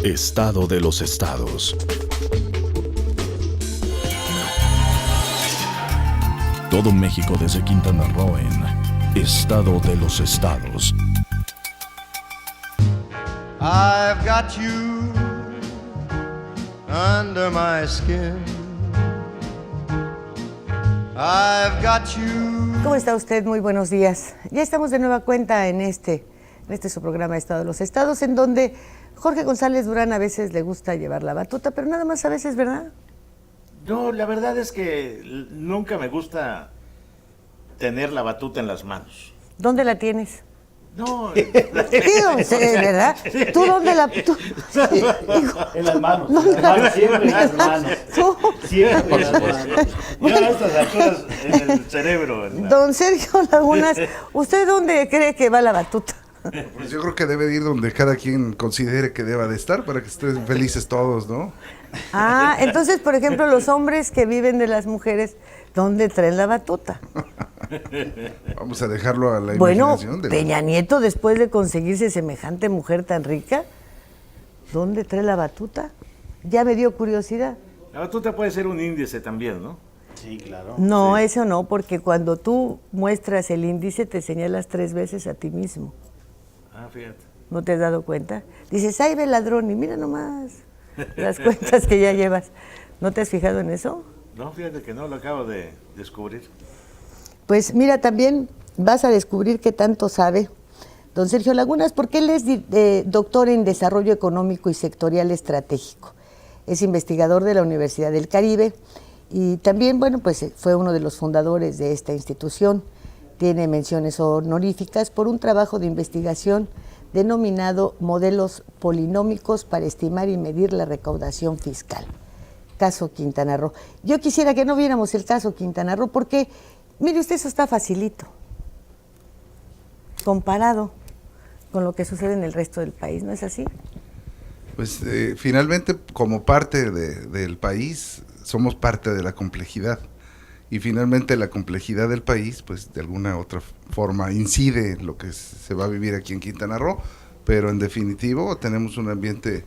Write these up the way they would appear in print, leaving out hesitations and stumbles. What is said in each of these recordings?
Estado de los estados. Todo México desde Quintana Roo en Estado de los estados. I've got you under my skin. I've got you. ¿Cómo está usted? Muy buenos días. Ya estamos de nueva cuenta en este su programa Estado de los Estados, en donde Jorge González Durán a veces le gusta llevar la batuta, pero nada más a veces, ¿verdad? No, la verdad es que nunca me gusta tener la batuta en las manos. ¿Dónde la tienes? No, ¿verdad? ¿Tú dónde la...? En las manos, siempre en las manos. ¿Tú? siempre en las manos. Yo a estas alturas en el cerebro. Don Sergio Lagunas, ¿usted dónde cree que va la batuta? Pues yo creo que debe ir donde cada quien considere que deba de estar para que estén felices todos, ¿no? Ah, entonces, por ejemplo, los hombres que viven de las mujeres, ¿dónde traen la batuta? Vamos a dejarlo a la Bueno, imaginación. Peña Nieto, después de conseguirse semejante mujer tan rica, ¿dónde trae la batuta? Ya me dio curiosidad. La batuta puede ser un índice también, ¿no? Sí, claro. No, Sí. eso no, porque cuando tú muestras el índice te señalas 3 veces a ti mismo. Ah, fíjate. ¿No te has dado cuenta? Dices, ¡ay, ve ladrón! Y mira nomás las cuentas que ya llevas. ¿No te has fijado en eso? No, fíjate que no, lo acabo de descubrir. Pues mira, también vas a descubrir qué tanto sabe don Sergio Lagunas, porque él es doctor en Desarrollo Económico y Sectorial Estratégico. Es investigador de la Universidad del Caribe y también, bueno, pues fue uno de los fundadores de esta institución. Tiene menciones honoríficas por un trabajo de investigación denominado Modelos Polinómicos para estimar y medir la recaudación fiscal. Caso Quintana Roo. Yo quisiera que no viéramos el caso Quintana Roo porque, mire usted, eso está facilito, comparado con lo que sucede en el resto del país, ¿no es así? Pues finalmente, como parte del país, somos parte de la complejidad. Y finalmente la complejidad del país, pues de alguna otra forma incide en lo que se va a vivir aquí en Quintana Roo, pero en definitivo tenemos un ambiente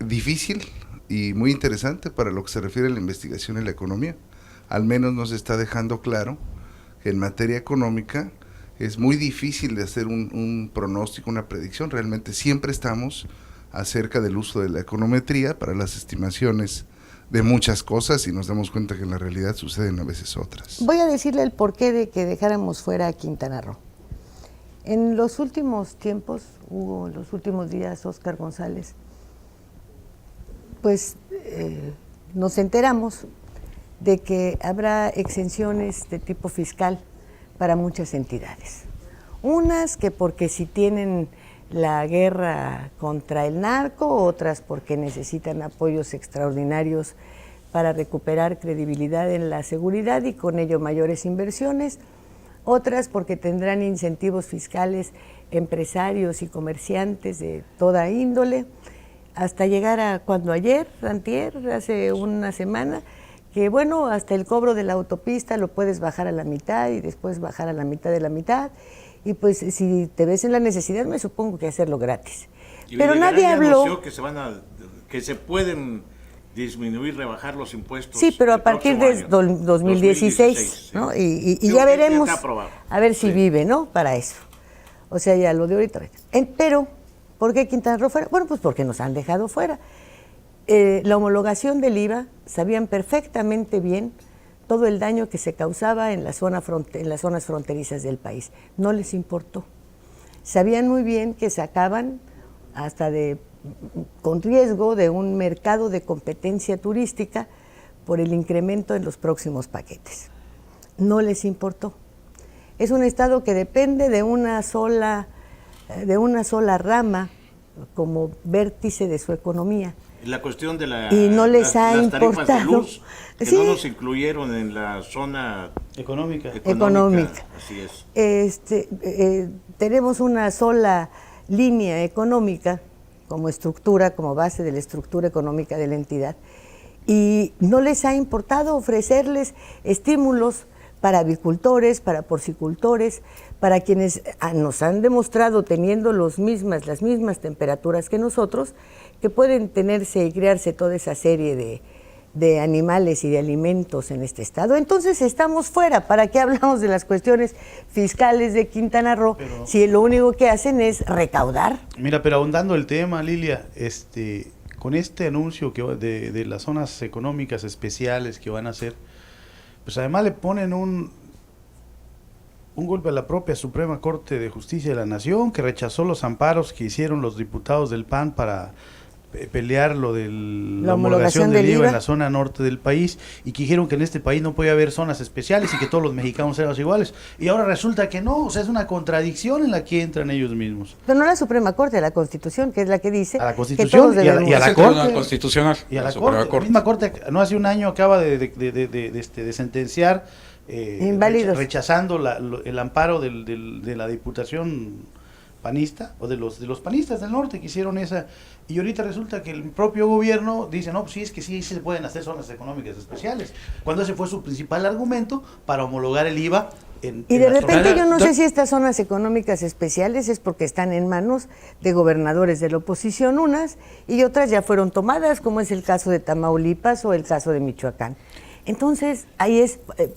difícil y muy interesante para lo que se refiere a la investigación y la economía. Al menos nos está dejando claro que en materia económica es muy difícil de hacer un pronóstico, una predicción. Realmente siempre estamos acerca del uso de la econometría para las estimaciones de muchas cosas y nos damos cuenta que en la realidad suceden a veces otras. Voy a decirle el porqué de que dejáramos fuera a Quintana Roo. En los últimos tiempos, Hugo, en los últimos días, Óscar González, pues nos enteramos de que habrá exenciones de tipo fiscal para muchas entidades. Unas que porque si tienen la guerra contra el narco, otras porque necesitan apoyos extraordinarios para recuperar credibilidad en la seguridad y con ello mayores inversiones, otras porque tendrán incentivos fiscales empresarios y comerciantes de toda índole, hasta llegar a cuando antier, hace una semana, que bueno, hasta el cobro de la autopista lo puedes bajar a la mitad y después bajar a la mitad de la mitad. Y pues si te ves en la necesidad, me supongo que hacerlo gratis. Pero nadie habló... Que se pueden disminuir, rebajar los impuestos. Sí, pero a partir de 2016, ¿no? Y ya veremos, a ver si vive, ¿no? Para eso. O sea, ya lo de ahorita. Pero, ¿por qué Quintana Roo fuera? Bueno, pues porque nos han dejado fuera. La homologación del IVA, sabían perfectamente bien todo el daño que se causaba en las zonas fronterizas del país. No les importó. Sabían muy bien que sacaban hasta con riesgo de un mercado de competencia turística por el incremento en los próximos paquetes. No les importó. Es un estado que depende de una sola rama como vértice de su economía. La cuestión de y no les ha las importado. tarifas de luz, que sí. no nos incluyeron en la zona económica. Así es. Tenemos una sola línea económica como estructura, como base de la estructura económica de la entidad, y no les ha importado ofrecerles estímulos para avicultores, para porcicultores, para quienes nos han demostrado, teniendo las mismas temperaturas que nosotros, que pueden tenerse y criarse toda esa serie de animales y de alimentos en este estado. Entonces estamos fuera. ¿Para qué hablamos de las cuestiones fiscales de Quintana Roo si lo único que hacen es recaudar? Mira, pero ahondando el tema, Lilia, con este anuncio de las zonas económicas especiales que van a hacer, pues además le ponen un golpe a la propia Suprema Corte de Justicia de la Nación, que rechazó los amparos que hicieron los diputados del PAN para pelear lo de la homologación del IVA en la zona norte del país, y que dijeron que en este país no podía haber zonas especiales y que todos los mexicanos éramos iguales, y ahora resulta que no. O sea, es una contradicción en la que entran ellos mismos. Pero no la Suprema Corte, a la Constitución, que es la que dice a la Constitución que y a la Corte Constitucional y a la misma Corte. No hace un año acaba de sentenciar inválidos, rechazando el amparo de la Diputación panista, o de los panistas del norte que hicieron esa, y ahorita resulta que el propio gobierno dice, no, pues sí, es que sí se pueden hacer zonas económicas especiales, cuando ese fue su principal argumento para homologar el IVA y de repente yo no sé si estas zonas económicas especiales es porque están en manos de gobernadores de la oposición unas, y otras ya fueron tomadas, como es el caso de Tamaulipas o el caso de Michoacán. Entonces,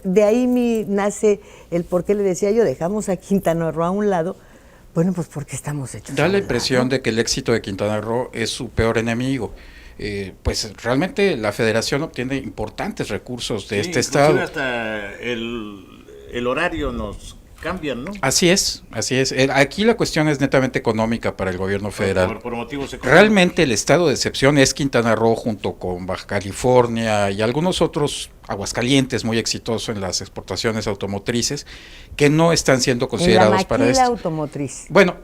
de ahí nace el por qué le decía yo, dejamos a Quintana Roo a un lado. Bueno, pues porque estamos hechos. Da la impresión de que el éxito de Quintana Roo es su peor enemigo. Pues realmente la federación obtiene importantes recursos de este estado. Hasta el horario nos cambian, ¿no? Así es. Aquí la cuestión es netamente económica para el gobierno federal. Por motivos económicos. Realmente el estado de excepción es Quintana Roo, junto con Baja California y algunos otros, Aguascalientes, muy exitoso en las exportaciones automotrices, que no están siendo considerados para esto. Automotriz. Bueno,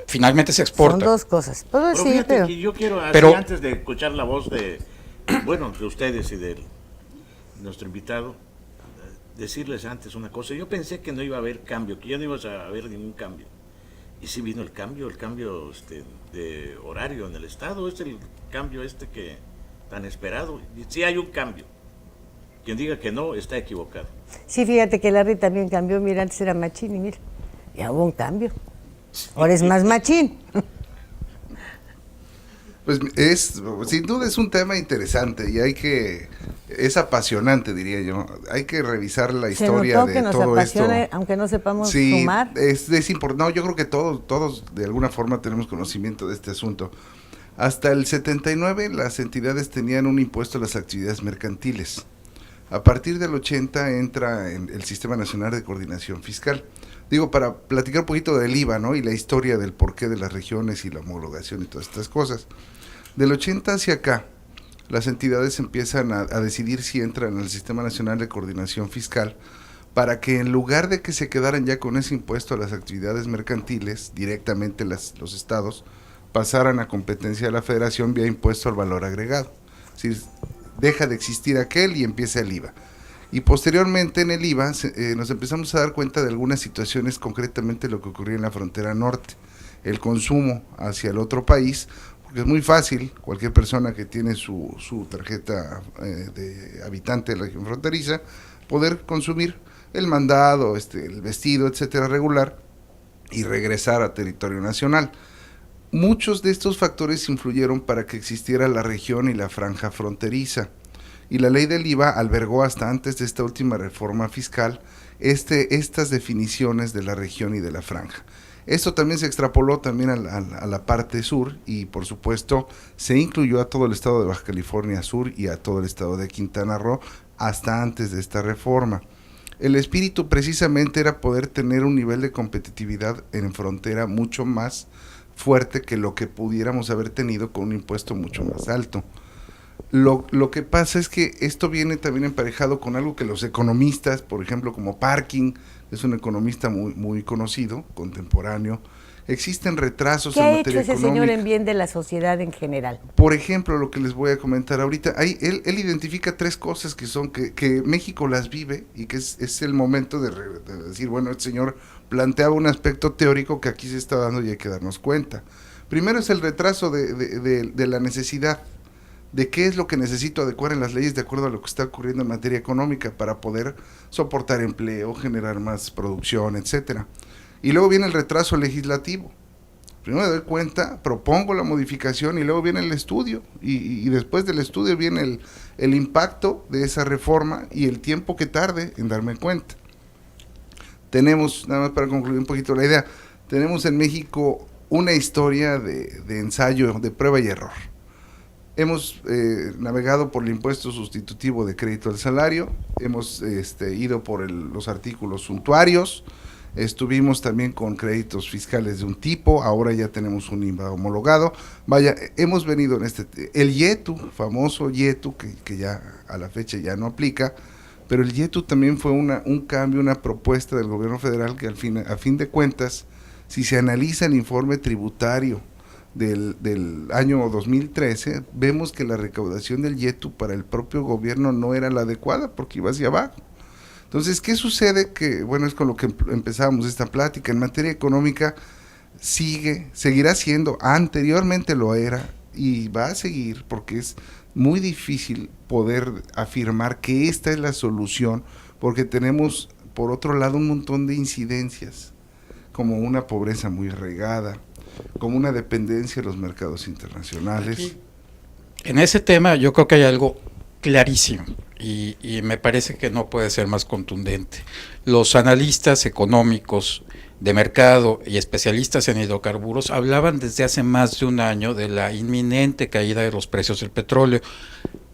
finalmente se exporta. Son dos cosas. Pero sí, fíjate que yo quiero, antes de escuchar la voz de ustedes y de nuestro invitado, decirles antes una cosa. Yo pensé que no iba a haber cambio, que ya no iba a haber ningún cambio. Y sí vino el cambio de horario en el estado. Es el cambio que tan esperado. Y sí hay un cambio. Quien diga que no, está equivocado. Sí, fíjate que Larry también cambió. Mira, antes era machín y mira, ya hubo un cambio. Ahora es más machín. Pues sin duda es un tema interesante y es apasionante, diría yo. Hay que revisar la historia de todo esto. Aunque no sepamos sumar. Es importante. No, yo creo que todos de alguna forma tenemos conocimiento de este asunto. Hasta el 79 las entidades tenían un impuesto a las actividades mercantiles. A partir del 80 entra en el Sistema Nacional de Coordinación Fiscal. Digo, para platicar un poquito del IVA, ¿no? Y la historia del porqué de las regiones y la homologación y todas estas cosas. Del 80 hacia acá, las entidades empiezan a decidir si entran al Sistema Nacional de Coordinación Fiscal, para que en lugar de que se quedaran ya con ese impuesto a las actividades mercantiles, directamente los estados pasaran a competencia de la federación vía impuesto al valor agregado. Es decir, deja de existir aquel y empieza el IVA. Y posteriormente en el IVA nos empezamos a dar cuenta de algunas situaciones, concretamente lo que ocurría en la frontera norte, el consumo hacia el otro país, porque es muy fácil, cualquier persona que tiene su tarjeta de habitante de la región fronteriza, poder consumir el mandado, el vestido, etcétera, regular, y regresar a territorio nacional. Muchos de estos factores influyeron para que existiera la región y la franja fronteriza, y la ley del IVA albergó hasta antes de esta última reforma fiscal estas definiciones de la región y de la franja. Esto también se extrapoló también a la parte sur, y por supuesto se incluyó a todo el estado de Baja California Sur y a todo el estado de Quintana Roo hasta antes de esta reforma. El espíritu precisamente era poder tener un nivel de competitividad en frontera mucho más fuerte que lo que pudiéramos haber tenido con un impuesto mucho más alto. Lo que pasa es que esto viene también emparejado con algo que los economistas, por ejemplo, como Parkin, es un economista muy conocido, contemporáneo, existen retrasos en materia económica. ¿Qué ha hecho ese señor en bien de la sociedad en general? Por ejemplo, lo que les voy a comentar ahorita, él identifica tres cosas que México las vive, y que es el momento de decir, bueno, este señor planteaba un aspecto teórico que aquí se está dando y hay que darnos cuenta. Primero es el retraso de la necesidad, de qué es lo que necesito adecuar en las leyes de acuerdo a lo que está ocurriendo en materia económica para poder soportar empleo, generar más producción, etcétera. Y luego viene el retraso legislativo. Primero me doy cuenta, propongo la modificación y luego viene el estudio. Y después del estudio viene el impacto de esa reforma y el tiempo que tarde en darme cuenta. Tenemos, nada más para concluir un poquito la idea, tenemos en México una historia de ensayo, de prueba y error. Hemos navegado por el impuesto sustitutivo de crédito al salario, hemos ido por los artículos suntuarios, estuvimos también con créditos fiscales de un tipo, ahora ya tenemos un IVA homologado. Vaya, hemos venido en el YETU, famoso YETU, que ya a la fecha ya no aplica, pero el YETU también fue un cambio, una propuesta del gobierno federal que a fin de cuentas, si se analiza el informe tributario del año 2013, vemos que la recaudación del YETU para el propio gobierno no era la adecuada porque iba hacia abajo. Entonces, ¿qué sucede? Que, bueno, es con lo que empezábamos esta plática. En materia económica seguirá siendo, anteriormente lo era y va a seguir, porque es muy difícil poder afirmar que esta es la solución, porque tenemos, por otro lado, un montón de incidencias, como una pobreza muy arraigada, como una dependencia de los mercados internacionales. Aquí, en ese tema yo creo que hay algo clarísimo y me parece que no puede ser más contundente. Los analistas económicos de mercado y especialistas en hidrocarburos hablaban desde hace más de un año de la inminente caída de los precios del petróleo.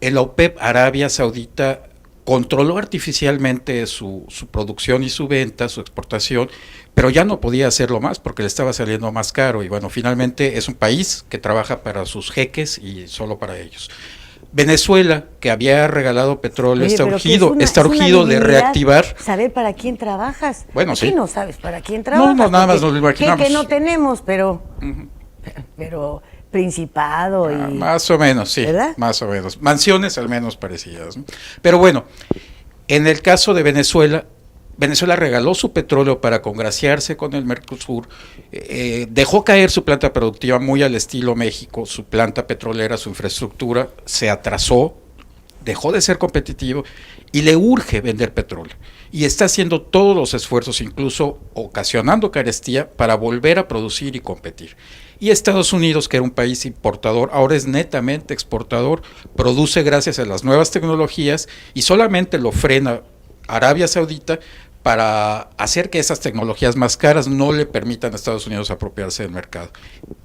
En la OPEP, Arabia Saudita controló artificialmente su producción y su venta, su exportación, pero ya no podía hacerlo más porque le estaba saliendo más caro. Y bueno, finalmente es un país que trabaja para sus jeques y solo para ellos. Venezuela, que había regalado petróleo, está urgido de reactivar. Saber para quién trabajas. Bueno, sí. no sabes para quién trabajas. No, nada más nos lo imaginamos. Que no tenemos, pero Principado y... más o menos, sí, ¿verdad? Más o menos. Mansiones al menos parecidas, ¿no? Pero bueno, en el caso de Venezuela, Venezuela regaló su petróleo para congraciarse con el Mercosur, dejó caer su planta productiva muy al estilo México, su planta petrolera, su infraestructura, se atrasó, dejó de ser competitivo y le urge vender petróleo. Y está haciendo todos los esfuerzos, incluso ocasionando carestía, para volver a producir y competir. Y Estados Unidos, que era un país importador, ahora es netamente exportador, produce gracias a las nuevas tecnologías y solamente lo frena Arabia Saudita para hacer que esas tecnologías más caras no le permitan a Estados Unidos apropiarse del mercado.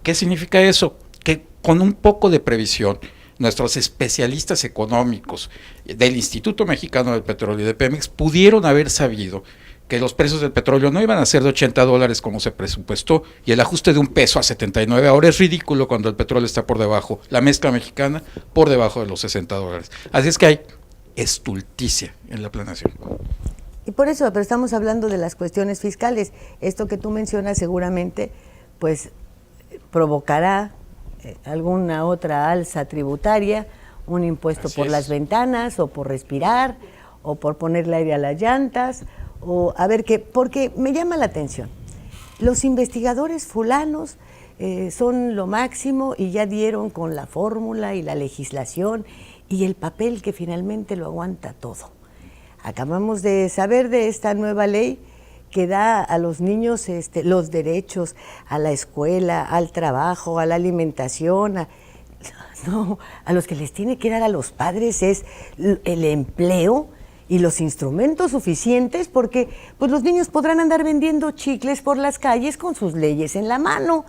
¿Qué significa eso? Que con un poco de previsión, nuestros especialistas económicos del Instituto Mexicano del Petróleo y de Pemex pudieron haber sabido que los precios del petróleo no iban a ser de $80 como se presupuestó, y el ajuste de $1 a 79 ahora es ridículo cuando el petróleo está por debajo, la mezcla mexicana por debajo de los $60. Así es que hay estulticia en la planeación. Y por eso, pero estamos hablando de las cuestiones fiscales. Esto que tú mencionas seguramente pues provocará alguna otra alza tributaria, un impuesto por las ventanas, o por respirar, o por ponerle aire a las llantas, o a ver qué, porque me llama la atención. Los investigadores fulanos son lo máximo y ya dieron con la fórmula y la legislación y el papel que finalmente lo aguanta todo. Acabamos de saber de esta nueva ley que da a los niños los derechos a la escuela, al trabajo, a la alimentación, a los que les tiene que dar a los padres es el empleo y los instrumentos suficientes, porque pues los niños podrán andar vendiendo chicles por las calles con sus leyes en la mano.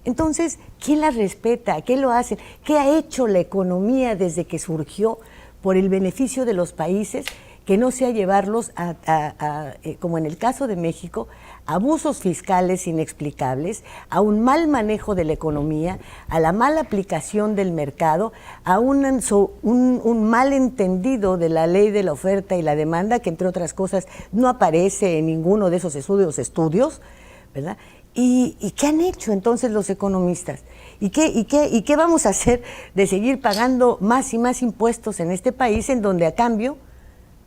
Entonces, ¿quién las respeta? ¿Qué lo hacen? ¿Qué ha hecho la economía desde que surgió por el beneficio de los países, que no sea llevarlos como en el caso de México, abusos fiscales inexplicables, a un mal manejo de la economía, a la mala aplicación del mercado, a un mal entendido de la ley de la oferta y la demanda, que entre otras cosas no aparece en ninguno de esos estudios, ¿verdad? ¿Y qué han hecho entonces los economistas? ¿Y qué vamos a hacer de seguir pagando más y más impuestos en este país, en donde a cambio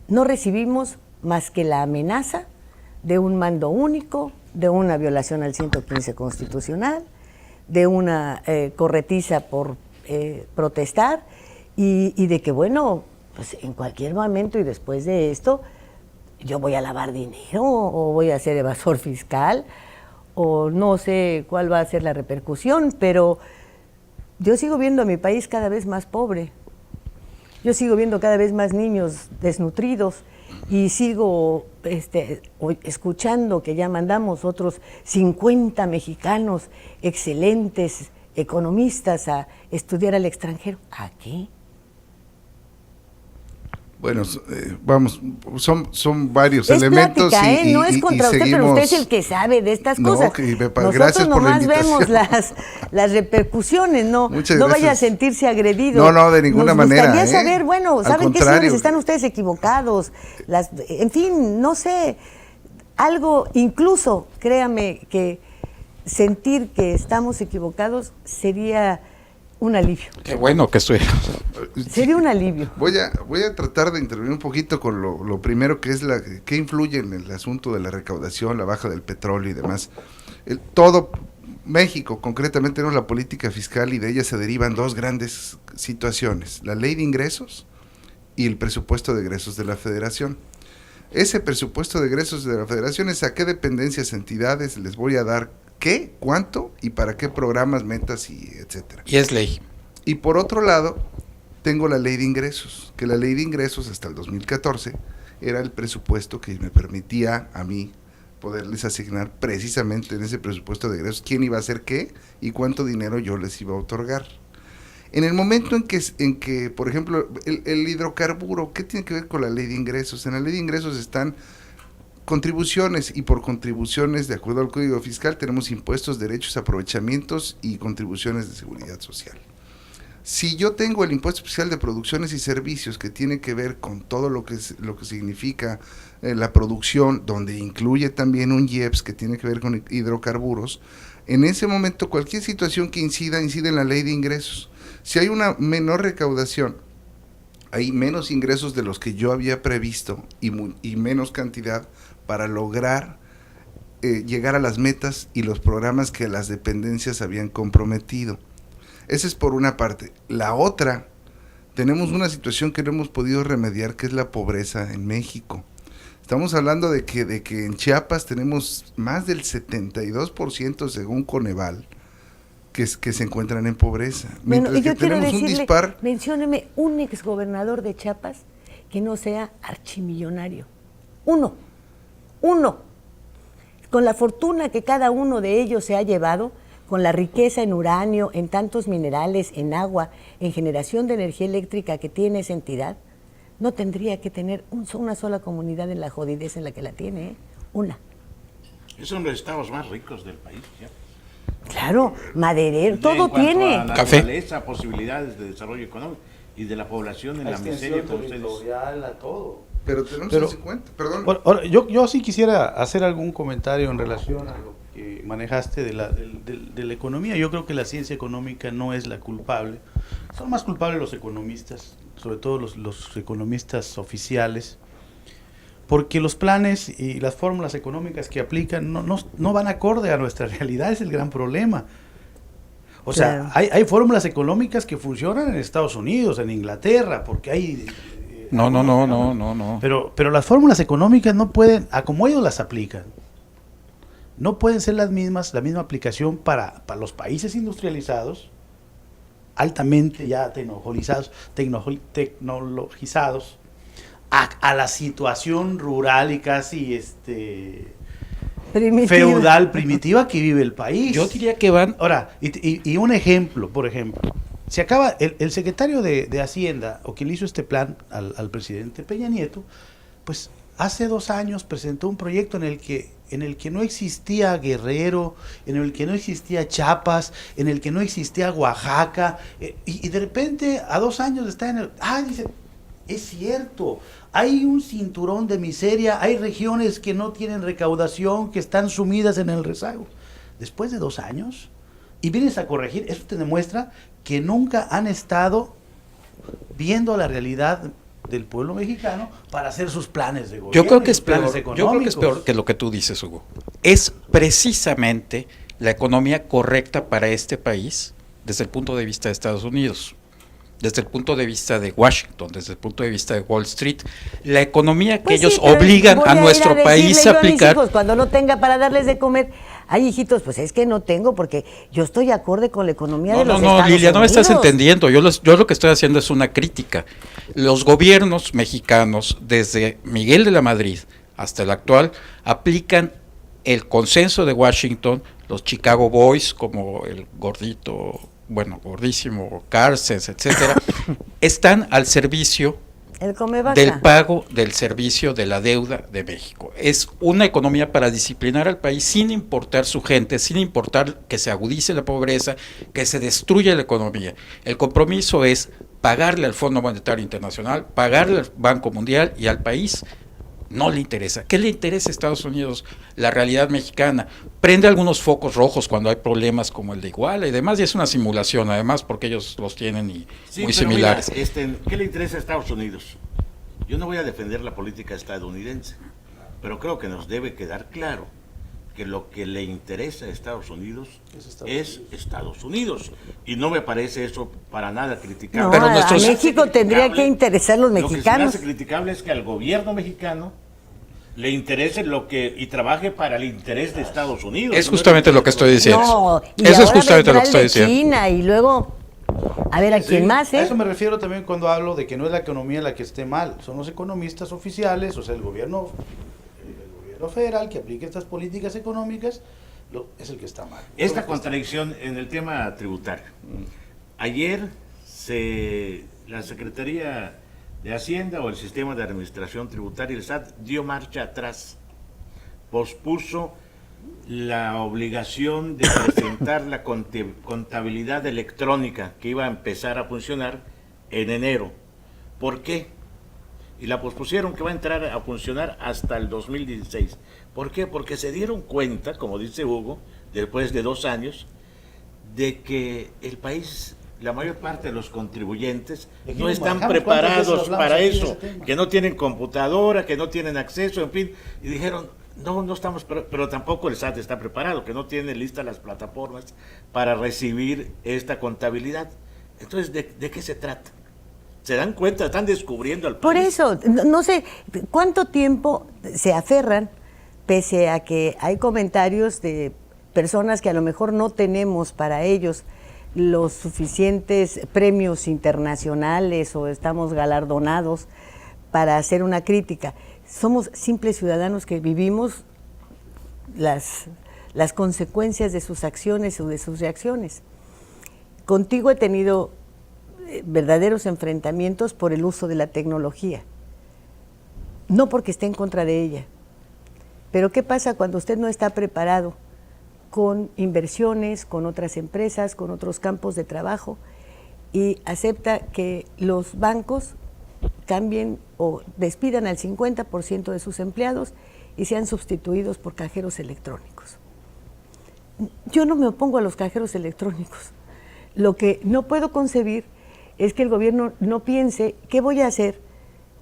no recibimos más que la amenaza de un mando único, de una violación al 115 constitucional, de una corretiza por protestar y de que, bueno, pues en cualquier momento y después de esto yo voy a lavar dinero o voy a ser evasor fiscal o no sé cuál va a ser la repercusión, pero yo sigo viendo a mi país cada vez más pobre. Yo sigo viendo cada vez más niños desnutridos y sigo escuchando que ya mandamos otros 50 mexicanos excelentes economistas a estudiar al extranjero. ¿A qué? Bueno, vamos, son varios es elementos plática, y no es contra usted, seguimos... pero usted es el que sabe de estas cosas. Nosotros gracias por la vemos las repercusiones, no vaya a sentirse agredido. No, de ninguna manera. Nos gustaría saber, bueno, ¿saben qué, señores? Están ustedes equivocados. En fin, no sé, algo, incluso, créame, que sentir que estamos equivocados sería un alivio. Qué bueno que estoy. Sería un alivio. Voy a tratar de intervenir un poquito con lo primero, que es qué influye en el asunto de la recaudación, la baja del petróleo y demás. Todo México, concretamente, tenemos la política fiscal y de ella se derivan dos grandes situaciones: la ley de ingresos y el presupuesto de egresos de la Federación. Ese presupuesto de egresos de la Federación es a qué dependencias, entidades les voy a dar qué, cuánto y para qué programas, metas y etcétera. Y es ley. Y por otro lado, tengo la ley de ingresos, que la ley de ingresos hasta el 2014 era el presupuesto que me permitía a mí poderles asignar precisamente en ese presupuesto de egresos quién iba a hacer qué y cuánto dinero yo les iba a otorgar. En el momento en que por ejemplo, el hidrocarburo, ¿qué tiene que ver con la ley de ingresos? En la ley de ingresos están contribuciones, y por contribuciones, de acuerdo al Código Fiscal, tenemos impuestos, derechos, aprovechamientos y contribuciones de seguridad social. Si yo tengo el impuesto especial de producciones y servicios, que tiene que ver con todo lo que significa la producción, donde incluye también un IEPS que tiene que ver con hidrocarburos, en ese momento cualquier situación que incide en la ley de ingresos. Si hay una menor recaudación, hay menos ingresos de los que yo había previsto y menos cantidad para lograr llegar a las metas y los programas que las dependencias habían comprometido. Esa es por una parte. La otra, tenemos una situación que no hemos podido remediar, que es la pobreza en México. Estamos hablando de que en Chiapas tenemos más del 72%, según Coneval, que se encuentran en pobreza. Bueno, y yo quiero decirle, mencióneme un exgobernador de Chiapas que no sea archimillonario. Uno. Con la fortuna que cada uno de ellos se ha llevado, con la riqueza en uranio, en tantos minerales, en agua, en generación de energía eléctrica que tiene esa entidad, no tendría que tener una sola comunidad en la jodidez en la que la tiene, ¿eh? Una. Es uno de los estados más ricos del país, ¿ya? Claro, maderero, todo tiene. A café, posibilidades de desarrollo económico y de la población en la miseria, como ustedes. A todo. Pero tenemos el 50, perdón. Ahora, yo sí quisiera hacer algún comentario en relación a lo que manejaste de la economía. Yo creo que la ciencia económica no es la culpable. Son más culpables los economistas, sobre todo los economistas oficiales, porque los planes y las fórmulas económicas que aplican no van acorde a nuestra realidad. Es el gran problema. O sea, hay fórmulas económicas que funcionan en Estados Unidos, en Inglaterra, porque hay... No. Pero las fórmulas económicas no pueden, a como ellos las aplican, no pueden ser la misma aplicación para los países industrializados, altamente ya tecnologizados, a la situación rural y casi feudal, primitiva que vive el país. Yo diría que van... Ahora, y un ejemplo, por ejemplo, se acaba, el secretario de Hacienda, o quien le hizo este plan al presidente Peña Nieto, pues hace 2 años presentó un proyecto en el que no existía Guerrero, en el que no existía Chiapas, en el que no existía Oaxaca, y de repente a 2 años está dice, es cierto, hay un cinturón de miseria, hay regiones que no tienen recaudación, que están sumidas en el rezago. Después de 2 años, y vienes a corregir, eso te demuestra que nunca han estado viendo la realidad del pueblo mexicano para hacer sus planes de gobierno. Yo creo que es peor que lo que tú dices, Hugo. Es precisamente la economía correcta para este país desde el punto de vista de Estados Unidos, desde el punto de vista de Washington, desde el punto de vista de Wall Street, la economía que ellos obligan a nuestro país a aplicar. Mis hijos, cuando no tenga para darles de comer, Ay, hijitos, pues es que no tengo porque yo estoy acorde con la economía de los No, Estados Lilia, no me estás Unidos. entendiendo. Yo lo que estoy haciendo es una crítica. Los gobiernos mexicanos, desde Miguel de la Madrid hasta el actual, aplican el consenso de Washington, los Chicago Boys, como el gordito, bueno, gordísimo, Carstens, etcétera, están al servicio El Comevaca. del pago del servicio de la deuda de México. Es una economía para disciplinar al país sin importar su gente, sin importar que se agudice la pobreza, que se destruya la economía. El compromiso es pagarle al Fondo Monetario Internacional, pagarle al Banco Mundial, y al país no le interesa. ¿Qué le interesa a Estados Unidos? La realidad mexicana. Prende algunos focos rojos cuando hay problemas como el de Iguala y demás, y es una simulación además porque ellos los tienen y Sí, muy pero similares. mira, ¿qué le interesa a Estados Unidos? Yo no voy a defender la política estadounidense, pero creo que nos debe quedar claro que lo que le interesa a Estados Unidos es Estados Unidos. Y no me parece eso para nada criticable. No, Pero a nuestros- México tendría que interesar los Lo que se me mexicanos. hace criticable es que al gobierno mexicano le interese y trabaje para el interés de Estados Unidos. Es No justamente el lo que estoy interés diciendo. No, y Eso es ahora justamente lo vendrá que estoy el de diciendo. China y luego, a ver, ¿a quién más, A eh? eso me refiero también cuando hablo de que no es la economía la que esté mal, son los economistas oficiales, o sea, el gobierno federal que aplica estas políticas económicas, es el que está mal. Esta contradicción en el tema tributario. Ayer la Secretaría de Hacienda o el Sistema de Administración Tributaria, el SAT, dio marcha atrás, pospuso la obligación de presentar la contabilidad electrónica que iba a empezar a funcionar en enero. ¿Por qué? Y la pospusieron, que va a entrar a funcionar hasta el 2016. ¿Por qué? Porque se dieron cuenta, como dice Hugo, después de 2 años, de que el país, la mayor parte de los contribuyentes, no están preparados para eso, que no tienen computadora, que no tienen acceso, en fin, y dijeron, no estamos, pero tampoco el SAT está preparado, que no tiene listas las plataformas para recibir esta contabilidad. Entonces, ¿de qué se trata? ¿Se dan cuenta? Están descubriendo al país. Por eso, no sé cuánto tiempo se aferran, pese a que hay comentarios de personas que a lo mejor no tenemos para ellos los suficientes premios internacionales o estamos galardonados para hacer una crítica. Somos simples ciudadanos que vivimos las consecuencias de sus acciones o de sus reacciones. Contigo he tenido verdaderos enfrentamientos por el uso de la tecnología, no porque esté en contra de ella. Pero ¿qué pasa cuando usted no está preparado con inversiones, con otras empresas, con otros campos de trabajo y acepta que los bancos cambien o despidan al 50% de sus empleados y sean sustituidos por cajeros electrónicos? Yo no me opongo a los cajeros electrónicos. Lo que no puedo concebir es que el gobierno no piense qué voy a hacer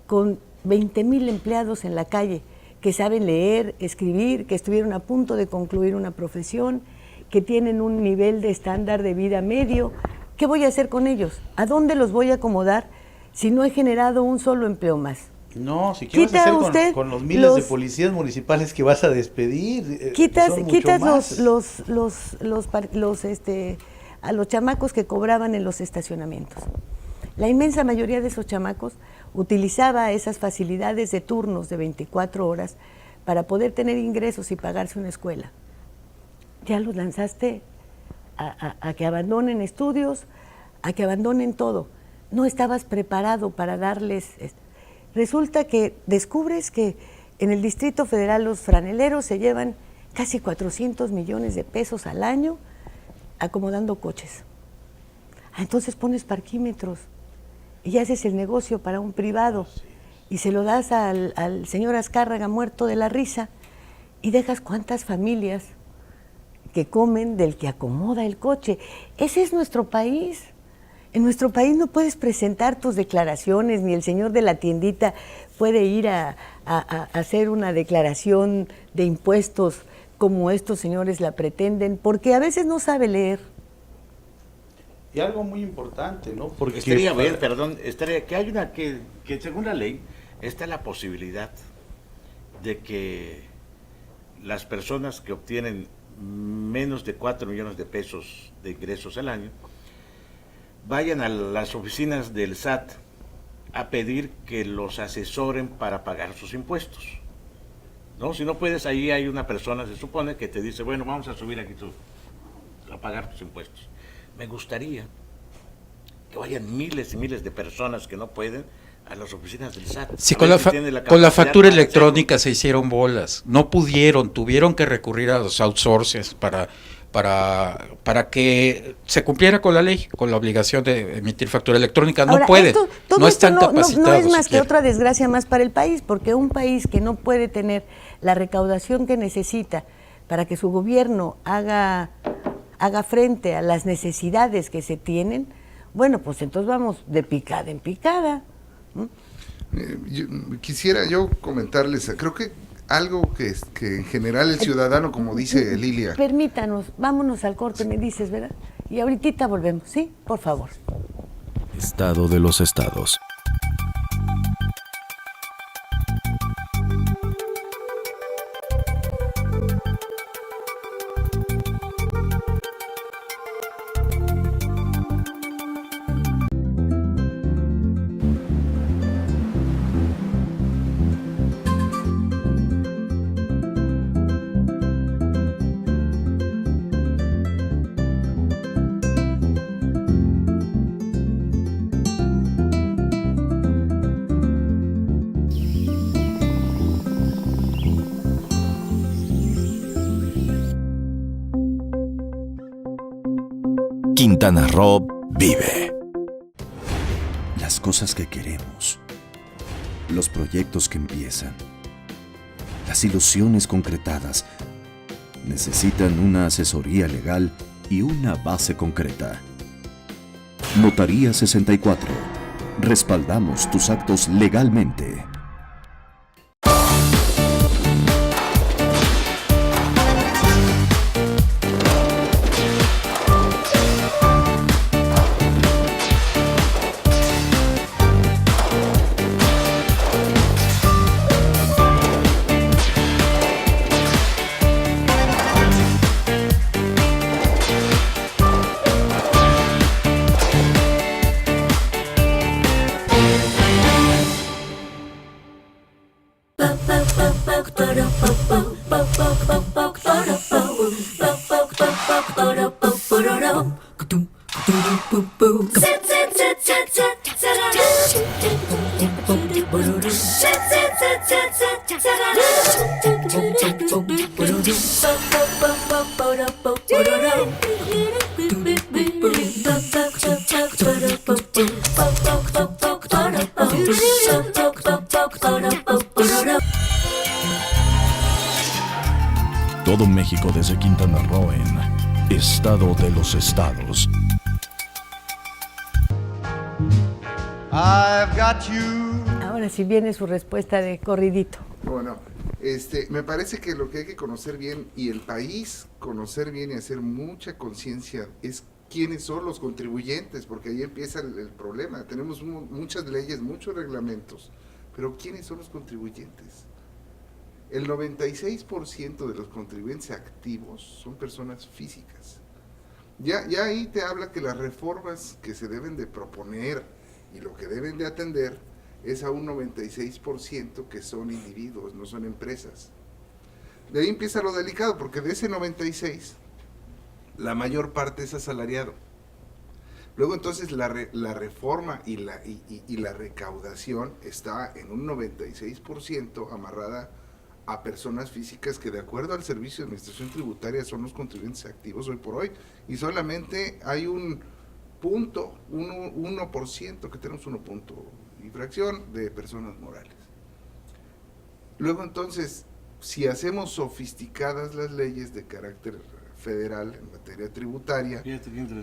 con 20,000 empleados en la calle que saben leer, escribir, que estuvieron a punto de concluir una profesión, que tienen un nivel de estándar de vida medio. ¿Qué voy a hacer con ellos? ¿A dónde los voy a acomodar si no he generado un solo empleo más? No, si quieres hacer usted con los miles de policías municipales que vas a despedir, quitas más. a los chamacos que cobraban en los estacionamientos. La inmensa mayoría de esos chamacos utilizaba esas facilidades de turnos de 24 horas para poder tener ingresos y pagarse una escuela. Ya los lanzaste a que abandonen estudios, a que abandonen todo. No estabas preparado para darles... Resulta que descubres que en el Distrito Federal los franeleros se llevan casi 400 millones de pesos al año acomodando coches. Entonces pones parquímetros y haces el negocio para un privado y se lo das al señor Azcárraga muerto de la risa y dejas cuántas familias que comen del que acomoda el coche. Ese es nuestro país. En nuestro país no puedes presentar tus declaraciones, ni el señor de la tiendita puede ir a hacer una declaración de impuestos como estos señores la pretenden, porque a veces no sabe leer. Y algo muy importante, ¿no? Porque estaría que hay que según la ley está la posibilidad de que las personas que obtienen menos de 4 millones de pesos de ingresos al año, vayan a las oficinas del SAT a pedir que los asesoren para pagar sus impuestos. ¿No? Si no puedes, ahí hay una persona, se supone, que te dice, bueno, vamos a subir aquí a pagar tus impuestos. Me gustaría que vayan miles y miles de personas que no pueden a las oficinas del SAT. Sí, con la factura electrónica se hicieron bolas, no pudieron, tuvieron que recurrir a los outsources para que se cumpliera con la ley, con la obligación de emitir factura electrónica. No pueden, no están capacitados. No es más que otra desgracia más para el país, porque un país que no puede tener la recaudación que necesita para que su gobierno haga frente a las necesidades que se tienen, bueno, pues entonces vamos de picada en picada. Quisiera yo comentarles, creo que algo que en general el ciudadano, como dice Lilia. Permítanos, vámonos al corte, me dices, ¿verdad? Y ahorita volvemos, ¿sí? Por favor. Estado de los estados. Quintana Roo vive. Las cosas que queremos, los proyectos que empiezan, las ilusiones concretadas, necesitan una asesoría legal y una base concreta. Notaría 64. Respaldamos tus actos legalmente. Todo México desde Quintana Roo en Estado de los Estados. I've got you. Ahora sí viene su respuesta de corridito. Bueno, me parece que lo que hay que conocer bien, y el país conocer bien y hacer mucha conciencia, es quiénes son los contribuyentes, porque ahí empieza el problema. Tenemos muchas leyes, muchos reglamentos, pero ¿quiénes son los contribuyentes? El 96% de los contribuyentes activos son personas físicas. Ya ahí te habla que las reformas que se deben de proponer y lo que deben de atender es a un 96% que son individuos, no son empresas. De ahí empieza lo delicado, porque de ese 96, la mayor parte es asalariado. Luego entonces la reforma y la recaudación está en un 96% amarrada a personas físicas que, de acuerdo al Servicio de Administración Tributaria, son los contribuyentes activos hoy por hoy, y solamente hay un 1%, que tenemos 1 punto y fracción de personas morales. Luego entonces, si hacemos sofisticadas las leyes de carácter federal en materia tributaria,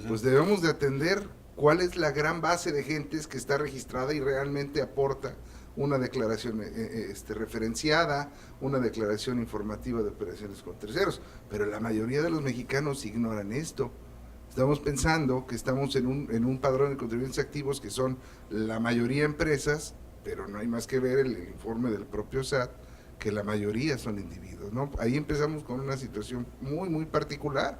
pues debemos de atender cuál es la gran base de gentes que está registrada y realmente aporta una declaración referenciada, una declaración informativa de operaciones con terceros, pero la mayoría de los mexicanos ignoran esto. Estamos pensando que estamos en un padrón de contribuyentes activos que son la mayoría empresas, pero no hay más que ver el informe del propio SAT, que la mayoría son individuos, ¿no? Ahí empezamos con una situación muy, muy particular.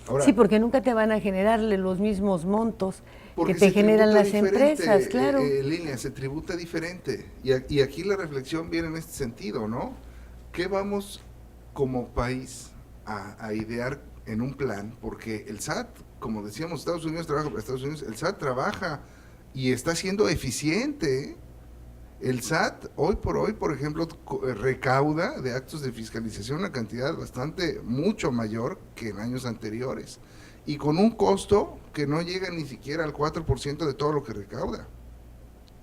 Ahora, sí, porque nunca te van a generarle los mismos montos que te se generan tributa las diferente, empresas, claro. Línea, se tributa diferente. Y aquí la reflexión viene en este sentido, ¿no? ¿Qué vamos como país a idear en un plan? Porque el SAT, como decíamos, Estados Unidos trabaja para Estados Unidos, el SAT trabaja y está siendo eficiente. El SAT, hoy por hoy, por ejemplo, recauda de actos de fiscalización una cantidad mucho mayor que en años anteriores, y con un costo que no llega ni siquiera al 4% de todo lo que recauda.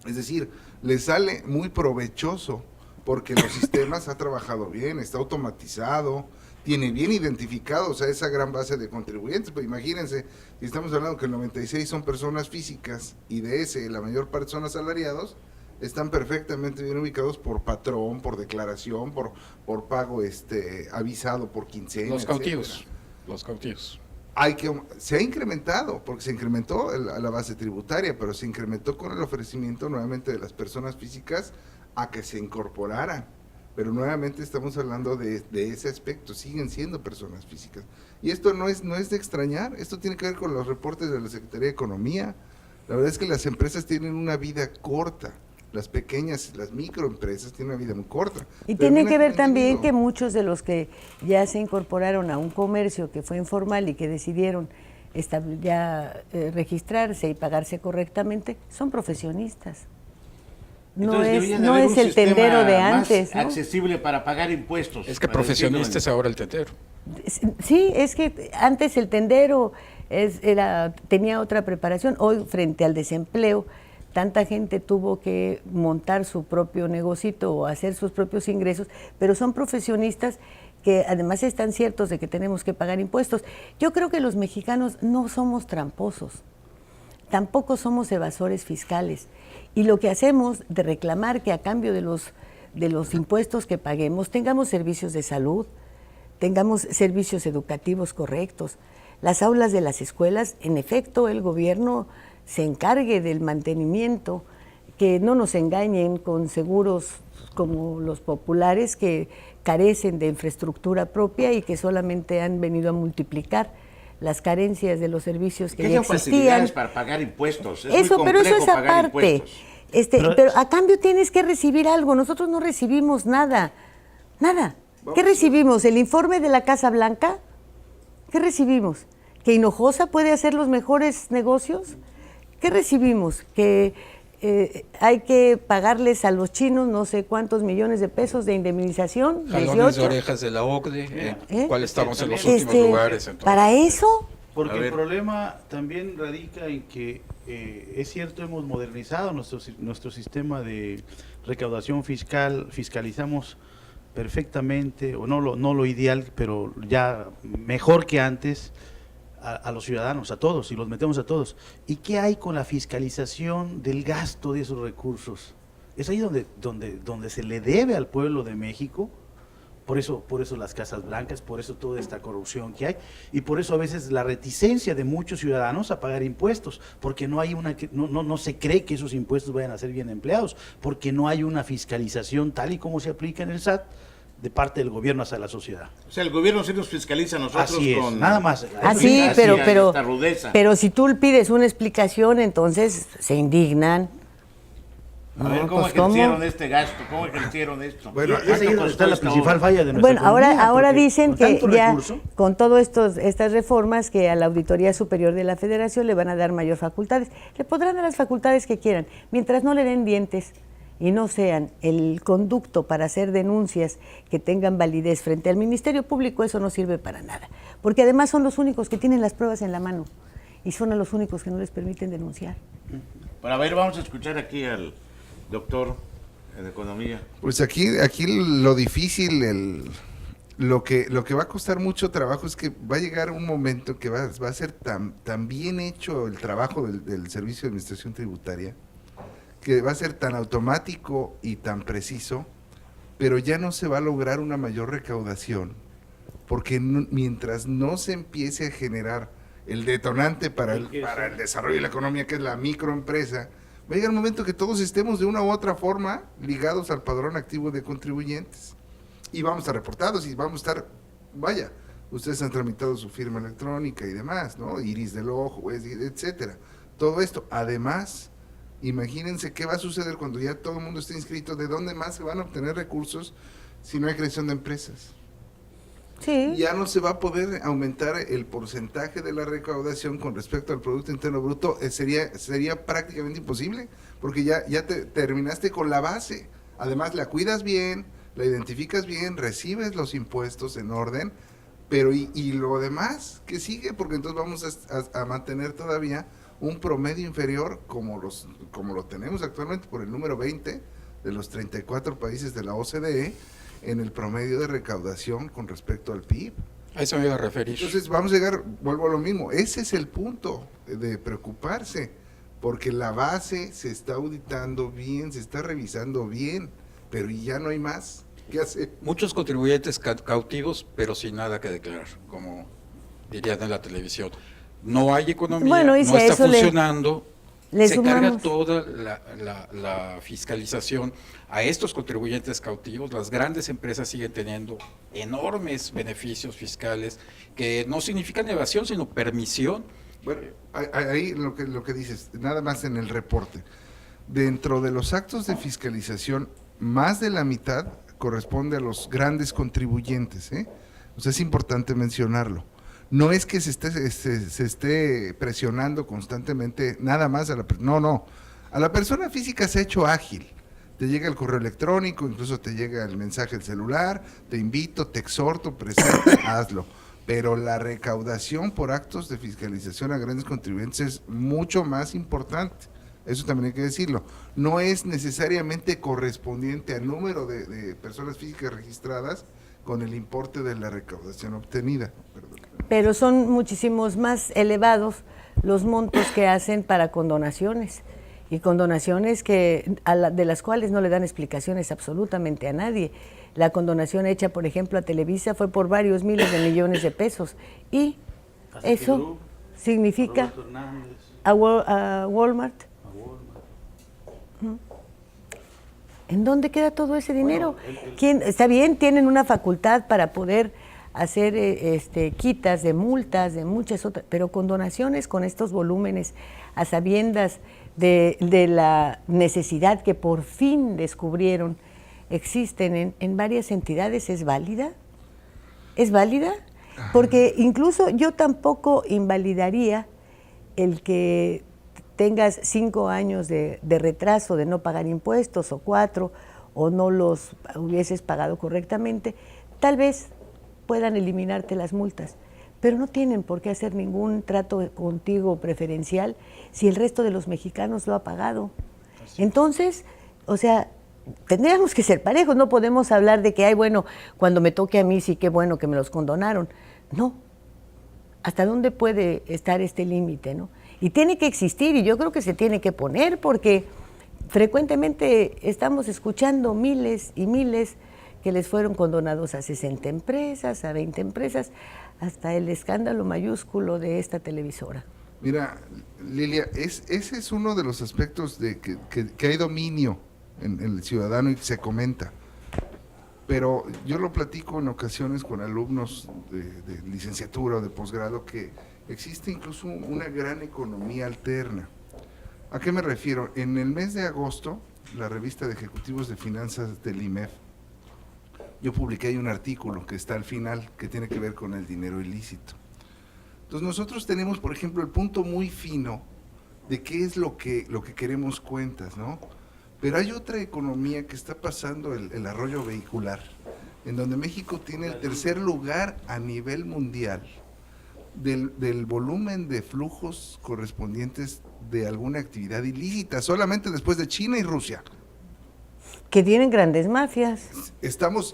Es decir, le sale muy provechoso, porque los sistemas ha trabajado bien, está automatizado, tiene bien identificados a esa gran base de contribuyentes. Pues imagínense, si estamos hablando que el 96 son personas físicas, y de ese la mayor parte son asalariados, están perfectamente bien ubicados por patrón, por declaración, por pago avisado por quincena. Los cautivos. Se ha incrementado, porque se incrementó la base tributaria, pero se incrementó con el ofrecimiento nuevamente de las personas físicas a que se incorporaran. Pero nuevamente estamos hablando de ese aspecto, siguen siendo personas físicas. Y esto no es de extrañar, esto tiene que ver con los reportes de la Secretaría de Economía. La verdad es que las empresas tienen una vida corta. Las pequeñas, las microempresas tienen una vida muy corta. Y tiene que ver también que muchos de los que ya se incorporaron a un comercio que fue informal y que decidieron registrarse y pagarse correctamente, son profesionistas. No es el tendero de antes, ¿no? Accesible para pagar impuestos. Es que profesionista es ahora el tendero. Sí, es que antes el tendero tenía otra preparación. Hoy, frente al desempleo, tanta gente tuvo que montar su propio negocito o hacer sus propios ingresos, pero son profesionistas que además están ciertos de que tenemos que pagar impuestos. Yo creo que los mexicanos no somos tramposos, tampoco somos evasores fiscales, y lo que hacemos de reclamar que a cambio de los impuestos que paguemos tengamos servicios de salud, tengamos servicios educativos correctos, las aulas de las escuelas, en efecto, el gobierno se encargue del mantenimiento, que no nos engañen con seguros como los populares que carecen de infraestructura propia y que solamente han venido a multiplicar las carencias de los servicios que ya existían. Facilidades para pagar impuestos. Pero eso es aparte. Pero a cambio tienes que recibir algo. Nosotros no recibimos nada. ¿Qué recibimos? ¿El informe de la Casa Blanca? ¿Qué recibimos? ¿Que Hinojosa puede hacer los mejores negocios? ¿Qué recibimos? Que hay que pagarles a los chinos no sé cuántos millones de pesos de indemnización. Jalones 18. de orejas de la OCDE, ¿cuál estamos en los últimos lugares? Entonces. ¿Para eso? Porque el problema también radica en que, es cierto, hemos modernizado nuestro sistema de recaudación fiscal, fiscalizamos perfectamente, o no lo ideal, pero ya mejor que antes, a los ciudadanos, a todos, y los metemos a todos. ¿Y qué hay con la fiscalización del gasto de esos recursos? Es ahí donde se le debe al pueblo de México. Por eso las casas blancas, por eso toda esta corrupción que hay, y por eso a veces la reticencia de muchos ciudadanos a pagar impuestos, porque no se cree que esos impuestos vayan a ser bien empleados, porque no hay una fiscalización tal y como se aplica en el SAT, de parte del gobierno hacia la sociedad. O sea, el gobierno sí nos fiscaliza a nosotros. Así es, con nada más. Así, pero si tú pides una explicación, entonces se indignan. A ver, ¿cómo ejercieron este gasto? ¿Cómo ejercieron esto? Bueno, es ahí donde está la principal falla de nuestra Bueno, economía, ahora dicen que ya recurso, con todas estas reformas que a la Auditoría Superior de la Federación le van a dar mayor facultades. Le podrán dar las facultades que quieran, mientras no le den dientes y no sean el conducto para hacer denuncias que tengan validez frente al Ministerio Público. Eso no sirve para nada, porque además son los únicos que tienen las pruebas en la mano y son a los únicos que no les permiten denunciar. Para ver, vamos a escuchar aquí al doctor en economía. Pues aquí lo difícil, lo que va a costar mucho trabajo es que va a llegar un momento que va a ser tan bien hecho el trabajo del Servicio de Administración Tributaria, que va a ser tan automático y tan preciso, pero ya no se va a lograr una mayor recaudación, porque mientras no se empiece a generar el detonante para el desarrollo de la economía, que es la microempresa, va a llegar un momento que todos estemos de una u otra forma ligados al padrón activo de contribuyentes. y vamos a estar reportados y vamos a estar, vaya, ustedes han tramitado su firma electrónica y demás, ¿no? Iris del ojo, etcétera. Todo esto, además, imagínense qué va a suceder cuando ya todo el mundo esté inscrito, de dónde más se van a obtener recursos si no hay creación de empresas. Sí. Ya no se va a poder aumentar el porcentaje de la recaudación con respecto al Producto Interno Bruto, sería prácticamente imposible, porque ya te terminaste con la base. Además, la cuidas bien, la identificas bien, recibes los impuestos en orden, pero ¿y lo demás qué sigue? Porque entonces vamos a mantener todavía un promedio inferior como lo tenemos actualmente por el número 20 de los 34 países de la OCDE en el promedio de recaudación con respecto al PIB. A eso me iba a referir. Entonces vamos a llegar, vuelvo a lo mismo, ese es el punto de preocuparse, porque la base se está auditando bien, se está revisando bien, pero ya no hay más. ¿Qué hacer? Muchos contribuyentes cautivos, pero sin nada que declarar, como dirían en la televisión. No hay economía, Bueno, no está funcionando, le se sumamos. carga toda la fiscalización a estos contribuyentes cautivos. Las grandes empresas siguen teniendo enormes beneficios fiscales que no significan evasión, sino permisión. Bueno, ahí lo que dices, nada más en el reporte. Dentro de los actos de fiscalización, más de la mitad corresponde a los grandes contribuyentes, ¿eh? O sea, es importante mencionarlo. No es que se esté presionando constantemente nada más a la persona, no. A la persona física se ha hecho ágil. Te llega el correo electrónico, incluso te llega el mensaje del celular, te invito, te exhorto, presente, hazlo. Pero la recaudación por actos de fiscalización a grandes contribuyentes es mucho más importante. Eso también hay que decirlo. No es necesariamente correspondiente al número de personas físicas registradas con el importe de la recaudación obtenida. Perdón. Pero son muchísimos más elevados los montos que hacen para condonaciones, y condonaciones de las cuales no le dan explicaciones absolutamente a nadie. La condonación hecha, por ejemplo, a Televisa fue por varios miles de millones de pesos, y eso significa a Walmart. ¿En dónde queda todo ese dinero? ¿Quién? Está bien, tienen una facultad para poder hacer quitas de multas, de muchas otras, pero condonaciones con estos volúmenes, a sabiendas de la necesidad que por fin descubrieron existen en varias entidades, ¿es válida? ¿Es válida? Porque incluso yo tampoco invalidaría el que tengas 5 años de retraso de no pagar impuestos, o 4, o no los hubieses pagado correctamente. Tal vez puedan eliminarte las multas, pero no tienen por qué hacer ningún trato contigo preferencial si el resto de los mexicanos lo ha pagado. Entonces, o sea, tendríamos que ser parejos, no podemos hablar de que, ay, bueno, cuando me toque a mí sí, qué bueno que me los condonaron. No, ¿hasta dónde puede estar este límite, no? Y tiene que existir, y yo creo que se tiene que poner, porque frecuentemente estamos escuchando miles y miles que les fueron condonados a 60 empresas, a 20 empresas, hasta el escándalo mayúsculo de esta televisora. Mira, Lilia, ese es uno de los aspectos de que hay dominio en el ciudadano y se comenta. Pero yo lo platico en ocasiones con alumnos de licenciatura o de posgrado, que existe incluso una gran economía alterna. ¿A qué me refiero? En el mes de agosto, la revista de ejecutivos de finanzas del IMEF, yo publiqué ahí un artículo que está al final, que tiene que ver con el dinero ilícito. Entonces nosotros tenemos, por ejemplo, el punto muy fino de qué es lo que queremos cuentas, ¿no? Pero hay otra economía que está pasando, el arroyo vehicular, en donde México tiene el tercer lugar a nivel mundial del volumen de flujos correspondientes de alguna actividad ilícita, solamente después de China y Rusia. Que tienen grandes mafias.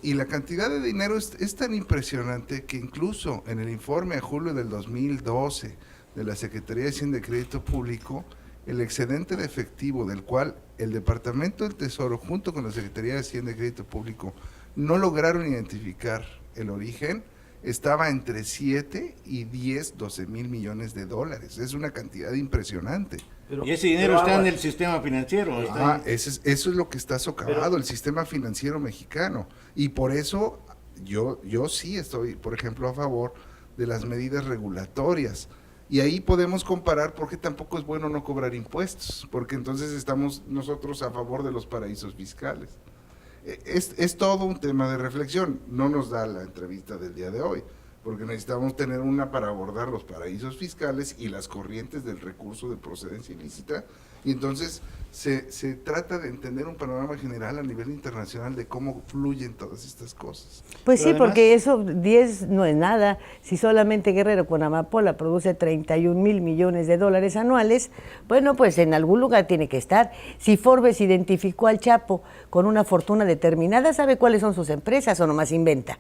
Y la cantidad de dinero es tan impresionante que incluso en el informe a julio del 2012 de la Secretaría de Hacienda y Crédito Público, el excedente de efectivo del cual el Departamento del Tesoro junto con la Secretaría de Hacienda y Crédito Público no lograron identificar el origen, estaba entre 7 y 12 mil millones de dólares. Es una cantidad impresionante. Y ese dinero está en el sistema financiero. Eso es lo que está socavado, el sistema financiero mexicano. Y por eso yo sí estoy, por ejemplo, a favor de las medidas regulatorias. Y ahí podemos comparar porque tampoco es bueno no cobrar impuestos, porque entonces estamos nosotros a favor de los paraísos fiscales. Es todo un tema de reflexión, no nos da la entrevista del día de hoy, porque necesitamos tener una para abordar los paraísos fiscales y las corrientes del recurso de procedencia ilícita, y entonces se trata de entender un panorama general a nivel internacional de cómo fluyen todas estas cosas. Pues Pero sí, además, porque eso 10 no es nada. Si solamente Guerrero con amapola produce 31,000 millones de dólares anuales, bueno, pues en algún lugar tiene que estar. Si Forbes identificó al Chapo con una fortuna determinada, ¿sabe cuáles son sus empresas o nomás inventa?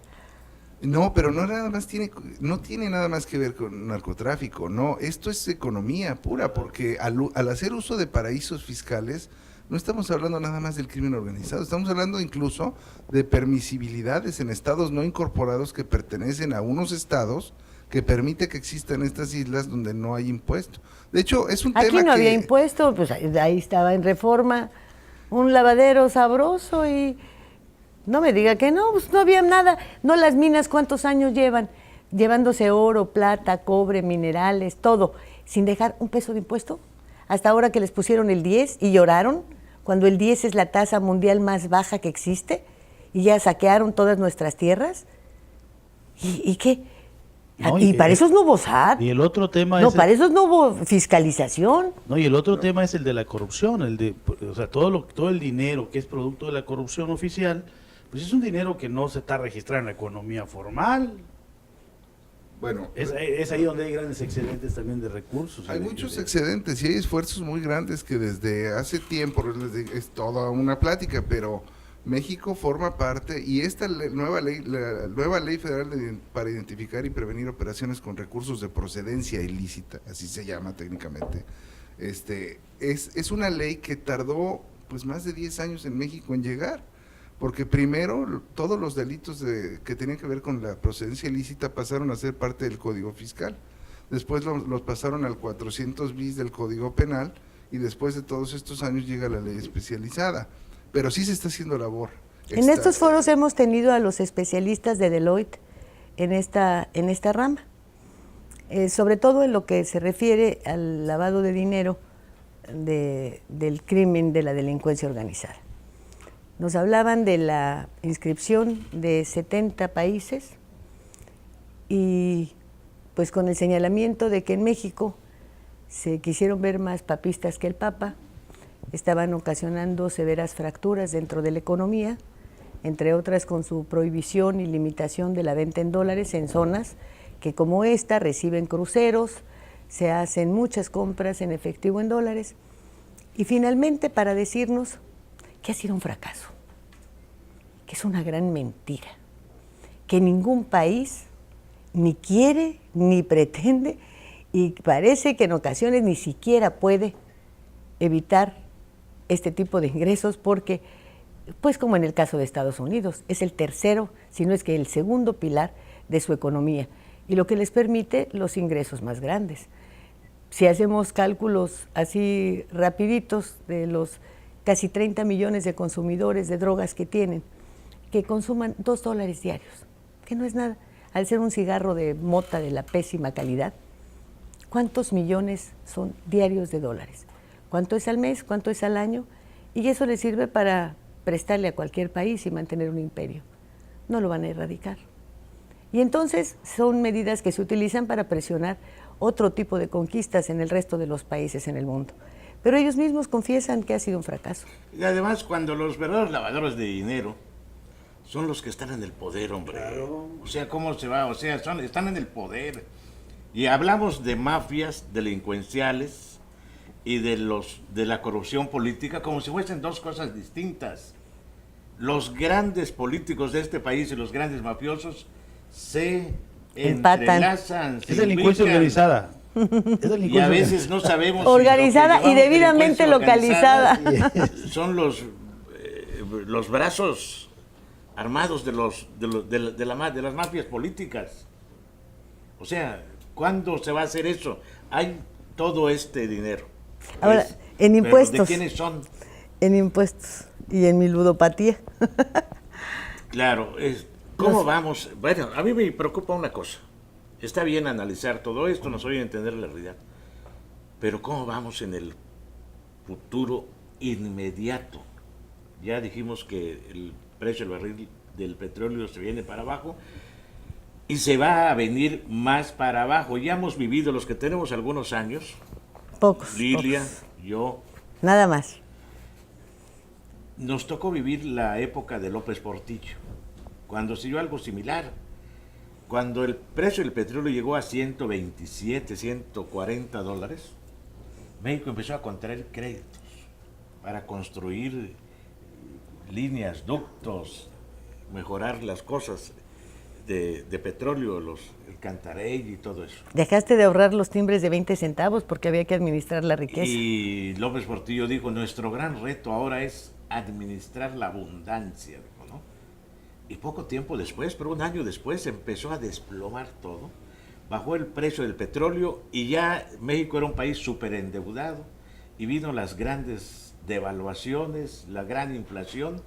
No, pero no tiene nada más que ver con narcotráfico, no, esto es economía pura, porque al hacer uso de paraísos fiscales, no estamos hablando nada más del crimen organizado, estamos hablando incluso de permisibilidades en estados no incorporados que pertenecen a unos estados que permite que existan estas islas donde no hay impuesto. De hecho, es un tema que... Aquí no había impuesto, pues ahí estaba en Reforma, un lavadero sabroso y... No me diga que no, pues no había nada. No, las minas, ¿cuántos años llevan? Llevándose oro, plata, cobre, minerales, todo, sin dejar un peso de impuesto. Hasta ahora que les pusieron el 10 y lloraron, cuando el 10 es la tasa mundial más baja que existe, y ya saquearon todas nuestras tierras. ¿Y qué? No, y para eso no hubo SAT. Y el otro tema No, es... para eso no hubo fiscalización. No, y el otro tema es el de la corrupción, o sea, todo el dinero que es producto de la corrupción oficial, pues es un dinero que no se está registrado en la economía formal. Bueno, Es ahí donde hay grandes excedentes también de recursos. hay muchos excedentes y hay esfuerzos muy grandes que desde hace tiempo es toda una plática, pero México forma parte, y esta nueva ley, la nueva ley federal para identificar y prevenir operaciones con recursos de procedencia ilícita, así se llama técnicamente, es una ley que tardó pues más de 10 años en México en llegar. Porque primero todos los delitos que tenían que ver con la procedencia ilícita pasaron a ser parte del Código Fiscal, después los pasaron al 400 bis del Código Penal, y después de todos estos años llega la ley especializada, pero sí se está haciendo labor. En estos foros hemos tenido a los especialistas de Deloitte en esta rama, sobre todo en lo que se refiere al lavado de dinero del crimen de la delincuencia organizada. Nos hablaban de la inscripción de 70 países y pues con el señalamiento de que en México se quisieron ver más papistas que el Papa, estaban ocasionando severas fracturas dentro de la economía, entre otras con su prohibición y limitación de la venta en dólares en zonas que como esta reciben cruceros, se hacen muchas compras en efectivo en dólares, y finalmente para decirnos que ha sido un fracaso, que es una gran mentira, que ningún país ni quiere ni pretende, y parece que en ocasiones ni siquiera puede evitar este tipo de ingresos porque, pues como en el caso de Estados Unidos, es el tercero, si no es que el segundo pilar de su economía, y lo que les permite los ingresos más grandes. Si hacemos cálculos así rapiditos de los casi 30 millones de consumidores de drogas que tienen, que consuman $2 diarios, que no es nada, al ser un cigarro de mota de la pésima calidad, ¿cuántos millones son diarios de dólares? ¿Cuánto es al mes? ¿Cuánto es al año? Y eso les sirve para prestarle a cualquier país y mantener un imperio. No lo van a erradicar. Y entonces son medidas que se utilizan para presionar otro tipo de conquistas en el resto de los países en el mundo. Pero ellos mismos confiesan que ha sido un fracaso. Y además, cuando los verdaderos lavadores de dinero son los que están en el poder, hombre. Claro. O sea, ¿cómo se va? O sea, están en el poder. Y hablamos de mafias delincuenciales y de la corrupción política como si fuesen dos cosas distintas. Los grandes políticos de este país y los grandes mafiosos se entrelazan. Es delincuencia organizada. Y a veces no sabemos organizada y debidamente localizada. Son los brazos armados de las mafias políticas. O sea, ¿cuándo se va a hacer eso? Hay todo este dinero. Ahora, en impuestos. ¿De quiénes son? En impuestos y en mi ludopatía. Claro, ¿Cómo vamos? Bueno, a mí me preocupa una cosa. Está bien analizar todo esto, nos oye entender la realidad. Pero ¿cómo vamos en el futuro inmediato? Ya dijimos que el precio del barril del petróleo se viene para abajo y se va a venir más para abajo. Ya hemos vivido, los que tenemos algunos años, Pocos. Lilia, pocos. yo, Nada más. nos tocó vivir la época de López Portillo, cuando se dio algo similar. Cuando el precio del petróleo llegó a 127, 140 dólares, México empezó a contraer créditos para construir líneas, ductos, mejorar las cosas de petróleo, el Cantarell y todo eso. Dejaste de ahorrar los timbres de 20 centavos porque había que administrar la riqueza. Y López Portillo dijo, nuestro gran reto ahora es administrar la abundancia, dijo, ¿no? Y poco tiempo después, pero un año después, empezó a desplomar todo. Bajó el precio del petróleo y ya México era un país súper endeudado. Y vino las grandes devaluaciones, la gran inflación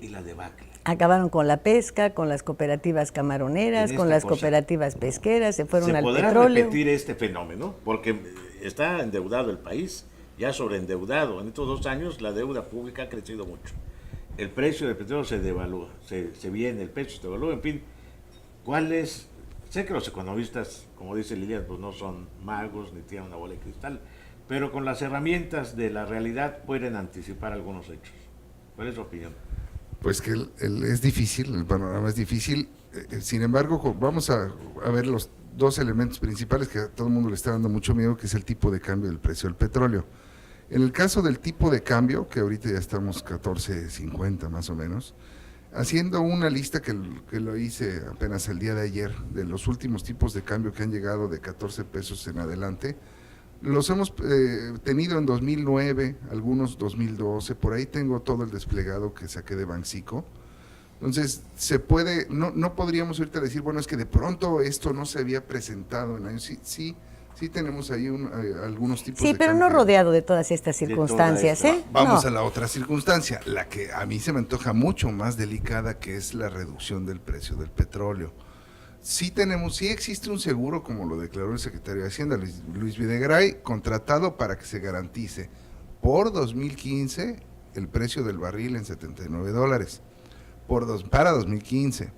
y la debacle. Acabaron con la pesca, con las cooperativas camaroneras, con las cooperativas pesqueras, se fueron al petróleo. ¿Se podrá repetir este fenómeno? Porque está endeudado el país, ya sobreendeudado. En estos 2 años la deuda pública ha crecido mucho. El precio del petróleo se devalúa, se viene, el precio se devalúa, en fin. ¿Cuál es? Sé que los economistas, como dice Lilia, pues no son magos ni tienen una bola de cristal, pero con las herramientas de la realidad pueden anticipar algunos hechos. ¿Cuál es su opinión? Pues que es difícil, el panorama es difícil. Sin embargo, vamos a ver los 2 elementos principales que a todo el mundo le está dando mucho miedo, que es el tipo de cambio del precio del petróleo. En el caso del tipo de cambio, que ahorita ya estamos 14.50 más o menos, haciendo una lista que lo hice apenas el día de ayer, de los últimos tipos de cambio que han llegado de 14 pesos en adelante, los hemos tenido en 2009, algunos 2012, por ahí tengo todo el desplegado que saqué de Banxico. Entonces, se puede, no podríamos ahorita decir, bueno, es que de pronto esto no se había presentado en años. Sí tenemos ahí algunos tipos de Sí, pero cambio. No rodeado de todas estas circunstancias, ¿eh? Vamos a la otra circunstancia, la que a mí se me antoja mucho más delicada, que es la reducción del precio del petróleo. Sí existe un seguro, como lo declaró el secretario de Hacienda, Luis Videgaray, contratado para que se garantice por 2015 el precio del barril en 79 dólares, para 2015.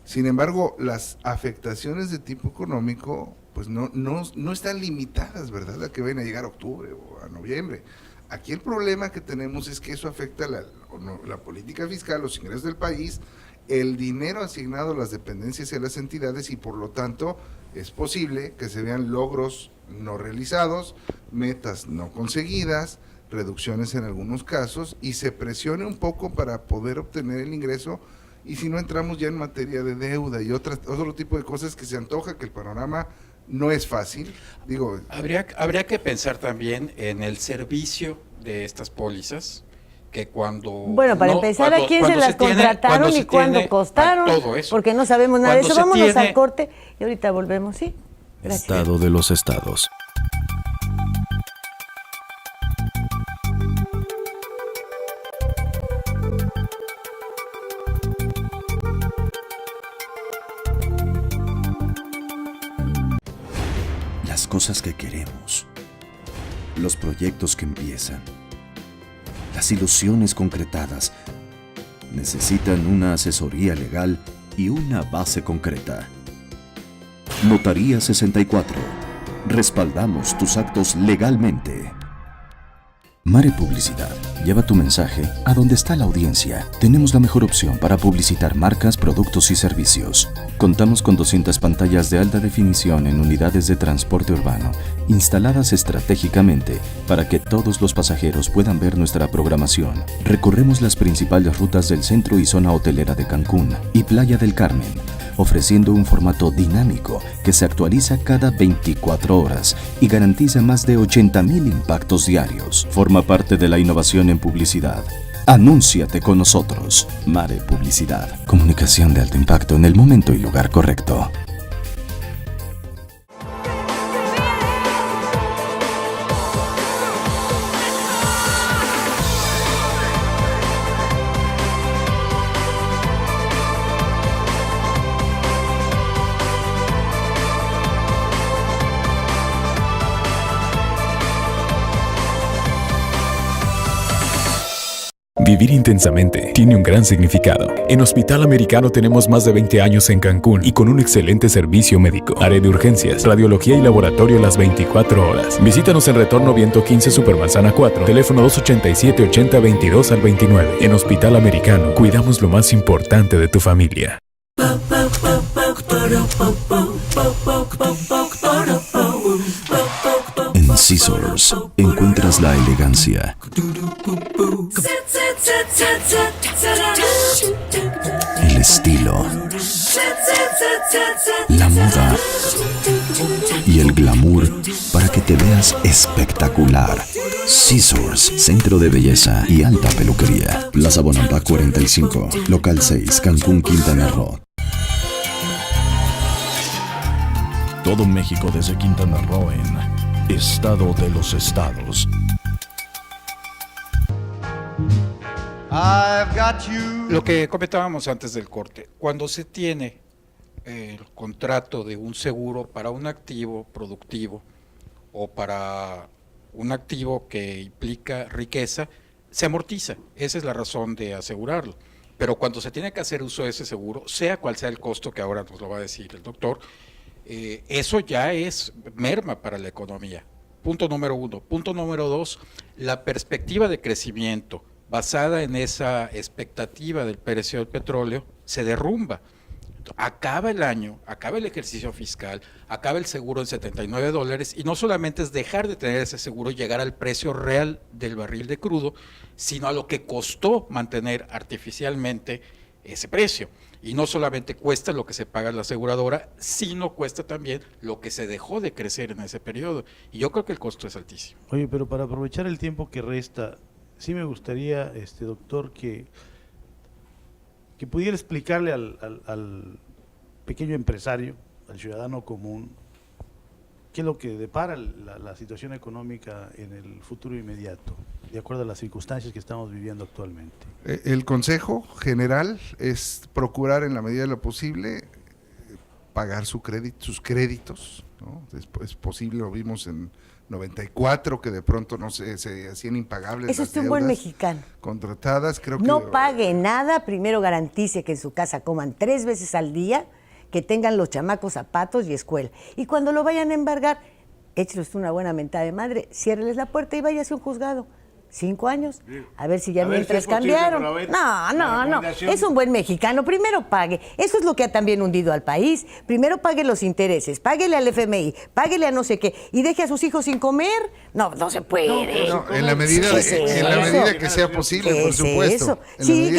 Sin embargo, las afectaciones de tipo económico pues no están limitadas, ¿verdad?, a que vayan a llegar a octubre o a noviembre. Aquí el problema que tenemos es que eso afecta la política fiscal, los ingresos del país, el dinero asignado a las dependencias y a las entidades, y por lo tanto es posible que se vean logros no realizados, metas no conseguidas, reducciones en algunos casos, y se presione un poco para poder obtener el ingreso, y si no entramos ya en materia de deuda y otro tipo de cosas que se antoja, que el panorama no es fácil. Digo, habría que pensar también en el servicio de estas pólizas, que cuando... Bueno, para empezar, ¿a quién se las contrataron y cuándo costaron? Todo eso. Porque no sabemos nada de eso. Vámonos al corte y ahorita volvemos, ¿sí? Gracias. Estado de los estados. Las cosas que queremos, los proyectos que empiezan, las ilusiones concretadas, necesitan una asesoría legal y una base concreta. Notaría 64. Respaldamos tus actos legalmente. Mare Publicidad. Lleva tu mensaje a donde está la audiencia. Tenemos la mejor opción para publicitar marcas, productos y servicios. Contamos con 200 pantallas de alta definición en unidades de transporte urbano, instaladas estratégicamente para que todos los pasajeros puedan ver nuestra programación. Recorremos las principales rutas del centro y zona hotelera de Cancún y Playa del Carmen, ofreciendo un formato dinámico que se actualiza cada 24 horas y garantiza más de 80,000 impactos diarios. Forma parte de la innovación en publicidad. Anúnciate con nosotros. Mare Publicidad. Comunicación de alto impacto en el momento y lugar correcto. Vivir intensamente tiene un gran significado. En Hospital Americano tenemos más de 20 años en Cancún y con un excelente servicio médico. Área de urgencias, radiología y laboratorio las 24 horas. Visítanos en Retorno Viento 15 Supermanzana 4, teléfono 287-8022 al 29. En Hospital Americano, cuidamos lo más importante de tu familia. En Scissors encuentras la elegancia, el estilo, la moda y el glamour para que te veas espectacular. Scissors, centro de belleza y alta peluquería. Plaza Bonampak 45, local 6, Cancún, Quintana Roo. Todo México desde Quintana Roo en Estado de los Estados. I've got you. Lo que comentábamos antes del corte, cuando se tiene el contrato de un seguro para un activo productivo o para un activo que implica riqueza, se amortiza. Esa es la razón de asegurarlo. Pero cuando se tiene que hacer uso de ese seguro, sea cual sea el costo, que ahora nos lo va a decir el doctor, eso ya es merma para la economía. Punto número 1. Punto número 2, la perspectiva de crecimiento basada en esa expectativa del precio del petróleo se derrumba. Acaba el año, acaba el ejercicio fiscal, acaba el seguro en $79 y no solamente es dejar de tener ese seguro y llegar al precio real del barril de crudo, sino a lo que costó mantener artificialmente ese precio. Y no solamente cuesta lo que se paga la aseguradora, sino cuesta también lo que se dejó de crecer en ese periodo. Y yo creo que el costo es altísimo. Oye, pero para aprovechar el tiempo que resta, sí me gustaría, doctor, que pudiera explicarle al pequeño empresario, al ciudadano común, qué es lo que depara la situación económica en el futuro inmediato, de acuerdo a las circunstancias que estamos viviendo actualmente. El consejo general es procurar en la medida de lo posible pagar sus créditos, ¿no? Es posible, lo vimos en 94, que de pronto no sé, se hacían impagables. Eso es un buen mexicano. Contratadas, creo que... No pague nada, primero garantice que en su casa coman 3 veces al día, que tengan los chamacos zapatos y escuela. Y cuando lo vayan a embargar, écheles una buena mentada de madre, ciérreles la puerta y váyase a un juzgado. 5 años, a ver si ya mientras si cambiaron. No, es un buen mexicano. Primero pague, eso es lo que ha también hundido al país. Primero pague los intereses, páguele al FMI, páguele a no sé qué, y deje a sus hijos sin comer. No se puede. No, en la medida que sea posible, por supuesto. Sí,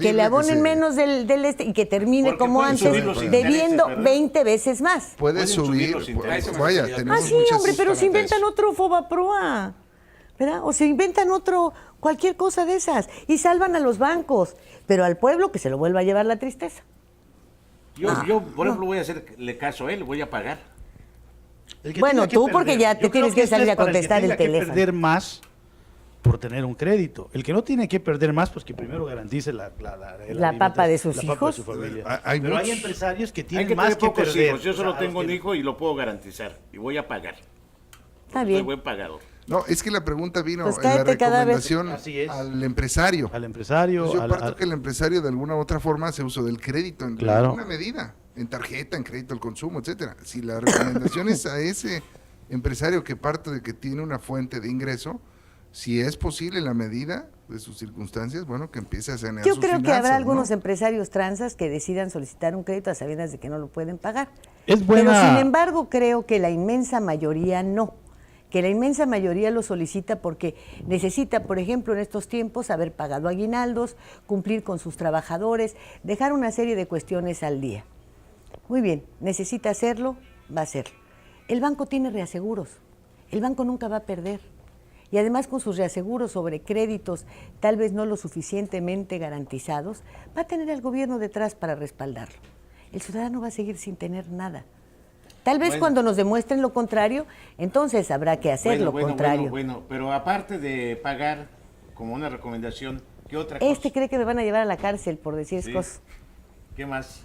que le abonen menos del y que termine como antes, debiendo 20 veces más. Puede subir, vaya, tenemos sí, hombre, pero se inventan otro Fobaproa, ¿verdad? O se inventan cualquier cosa de esas y salvan a los bancos, pero al pueblo que se lo vuelva a llevar la tristeza. Yo por ejemplo, voy a hacerle caso a él, voy a pagar. Bueno, tú porque ya te tienes que salir a contestar el teléfono. Que perder más por tener un crédito. El que no tiene que perder más, pues que primero garantice la papa de sus hijos. Papa de su familia. Pero hay empresarios que tienen más que perder. Hijos. Yo solo tengo un hijo y lo puedo garantizar y voy a pagar. Está bien. Soy buen pagador. No, es que la pregunta vino pues en la recomendación al empresario. Yo parto que el empresario de alguna u otra forma hace uso del crédito en alguna medida, en tarjeta, en crédito al consumo, etcétera. Si la recomendación es a ese empresario que parte de que tiene una fuente de ingreso, si es posible en la medida de sus circunstancias, bueno, que empiece a sanear sus finanzas. Yo creo que habrá algunos empresarios transas que decidan solicitar un crédito a sabiendas de que no lo pueden pagar. Es buena. Pero sin embargo creo que la inmensa mayoría no. Que la inmensa mayoría lo solicita porque necesita, por ejemplo, en estos tiempos, haber pagado aguinaldos, cumplir con sus trabajadores, dejar una serie de cuestiones al día. Muy bien, necesita hacerlo, va a hacerlo. El banco tiene reaseguros, el banco nunca va a perder. Y además con sus reaseguros sobre créditos tal vez no lo suficientemente garantizados, va a tener al gobierno detrás para respaldarlo. El ciudadano va a seguir sin tener nada. Tal vez cuando nos demuestren lo contrario, entonces habrá que hacer lo contrario. Bueno, pero aparte de pagar como una recomendación, ¿qué otra cosa? Cree que me van a llevar a la cárcel por decir cosas. ¿Qué más?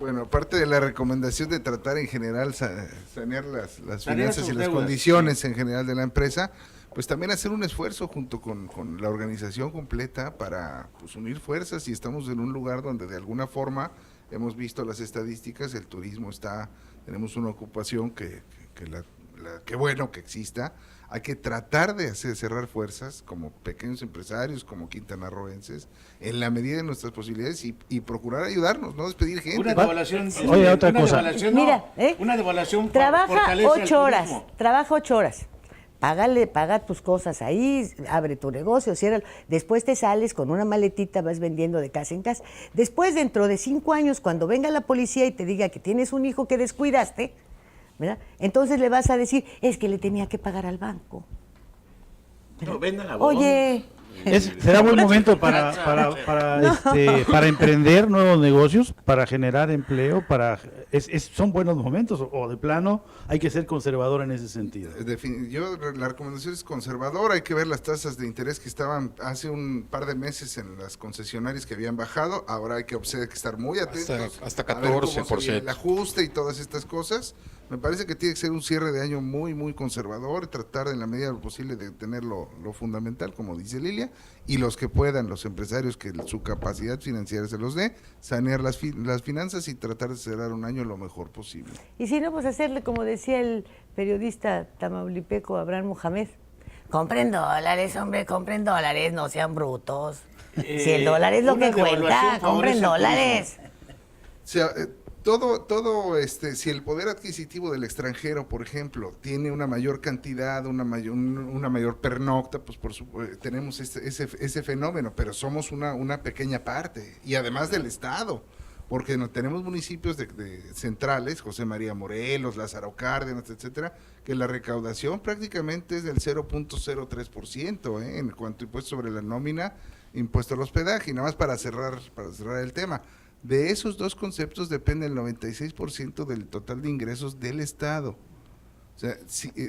Bueno, aparte de la recomendación de tratar en general sanear las finanzas y las condiciones en general de la empresa, pues también hacer un esfuerzo junto con la organización completa para pues, unir fuerzas, y estamos en un lugar donde de alguna forma hemos visto las estadísticas, el turismo tenemos una ocupación que bueno que exista. Hay que tratar de cerrar fuerzas como pequeños empresarios, como quintanarroenses, en la medida de nuestras posibilidades y procurar ayudarnos, no despedir gente. Una devaluación. Oye, otra cosa. Mira, una devaluación trabaja 8 horas, trabaja 8 horas. Paga tus cosas ahí, abre tu negocio, ciérralo. Después te sales con una maletita, vas vendiendo de casa en casa. Después, dentro de 5 años, cuando venga la policía y te diga que tienes un hijo que descuidaste, ¿verdad? Entonces le vas a decir, es que le tenía que pagar al banco. No, vendan a Bodón. Oye, Será buen momento para emprender nuevos negocios, para generar empleo, son buenos momentos, o de plano hay que ser conservador en ese sentido. La recomendación es conservadora. Hay que ver las tasas de interés que estaban hace un par de meses en las concesionarias que habían bajado. Ahora hay que estar muy atentos hasta a ver cómo se 14%. viene el ajuste y todas estas cosas. Me parece que tiene que ser un cierre de año muy, muy conservador, tratar en la medida de lo posible de tener lo fundamental, como dice Lilia, y los que puedan, los empresarios que su capacidad financiera se los dé, sanear las finanzas y tratar de cerrar un año lo mejor posible. y si no, pues hacerle como decía el periodista tamaulipeco Abraham Mohamed, compren dólares, hombre, compren dólares, no sean brutos. Si el dólar es lo que cuenta, compren dólares. O sea, si el poder adquisitivo del extranjero, por ejemplo, tiene una mayor cantidad, una mayor pernocta, pues por supuesto tenemos ese fenómeno, pero somos una pequeña parte, y además del Estado, porque no tenemos municipios de centrales, José María Morelos, Lázaro Cárdenas, etcétera, que la recaudación prácticamente es del 0.03%, en cuanto a impuesto sobre la nómina, impuesto al hospedaje, y nada más para cerrar el tema. De esos dos conceptos depende el 96% del total de ingresos del Estado. O sea,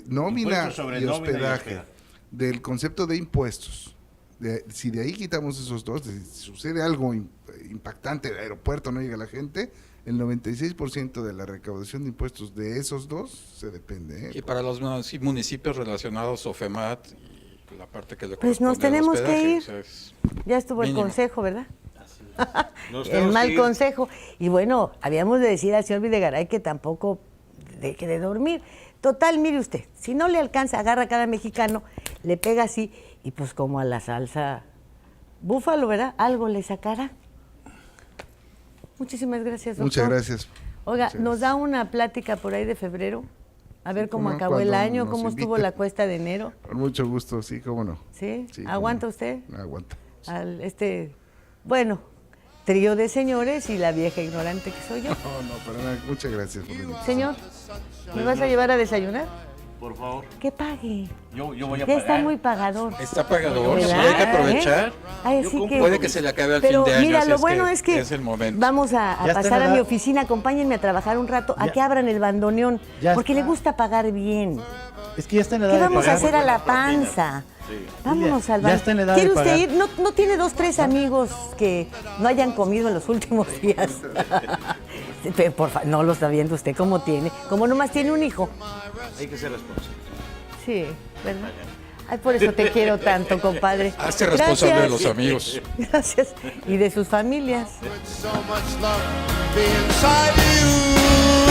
nómina y hospedaje, del concepto de impuestos. Si de ahí quitamos esos dos, si sucede algo impactante, el aeropuerto no llega la gente, el 96% de la recaudación de impuestos de esos dos se depende. Y para los municipios relacionados, OFEMAT, y la parte que le pues nos tenemos que ir. Ya estuvo mínimo. El consejo, ¿verdad? El mal consejo. Y bueno, habíamos de decir al señor Videgaray que tampoco deje de dormir. Total, mire usted, si no le alcanza, agarra a cada mexicano, le pega así, y pues como a la salsa búfalo, ¿verdad? Algo le sacará. Muchísimas gracias, doctor. Muchas gracias. Oiga, nos da una plática por ahí de febrero, a ver cómo acabó el año, cómo estuvo la cuesta de enero. Con mucho gusto, sí, cómo no. ¿Sí? Sí, ¿Aguanta usted? Aguanta. Bueno, trío de señores y la vieja ignorante que soy yo. No, para nada. Muchas gracias por venir. Señor, ¿me vas a llevar a desayunar? Por favor. Que pague. Yo voy a Ya pagar. está muy pagador. Está pagador, sí, ¿verdad? hay que aprovechar. Ay, sí que... Puede que se le acabe al Pero fin de año. mira, así lo bueno es que es el momento. vamos a Ya está pasar en a mi edad. oficina, acompáñenme a trabajar un rato, a Ya. que abran el bandoneón, Ya porque está. le gusta pagar bien. Es que ya está en edad ¿Qué de vamos a pagar. hacer a la panza? Vámonos al Ya bar. está en edad de ¿Quiere usted pagar. ir? ¿No tiene 2, 3 amigos que no hayan comido en los últimos días? Pero, por favor, no lo está viendo usted cómo tiene. Como nomás tiene un hijo. Hay que ser responsable. Sí, ¿verdad? Ay, por eso te quiero tanto, compadre. Hazte responsable de Gracias. los amigos. Gracias. Y de sus familias. With so much love be inside you.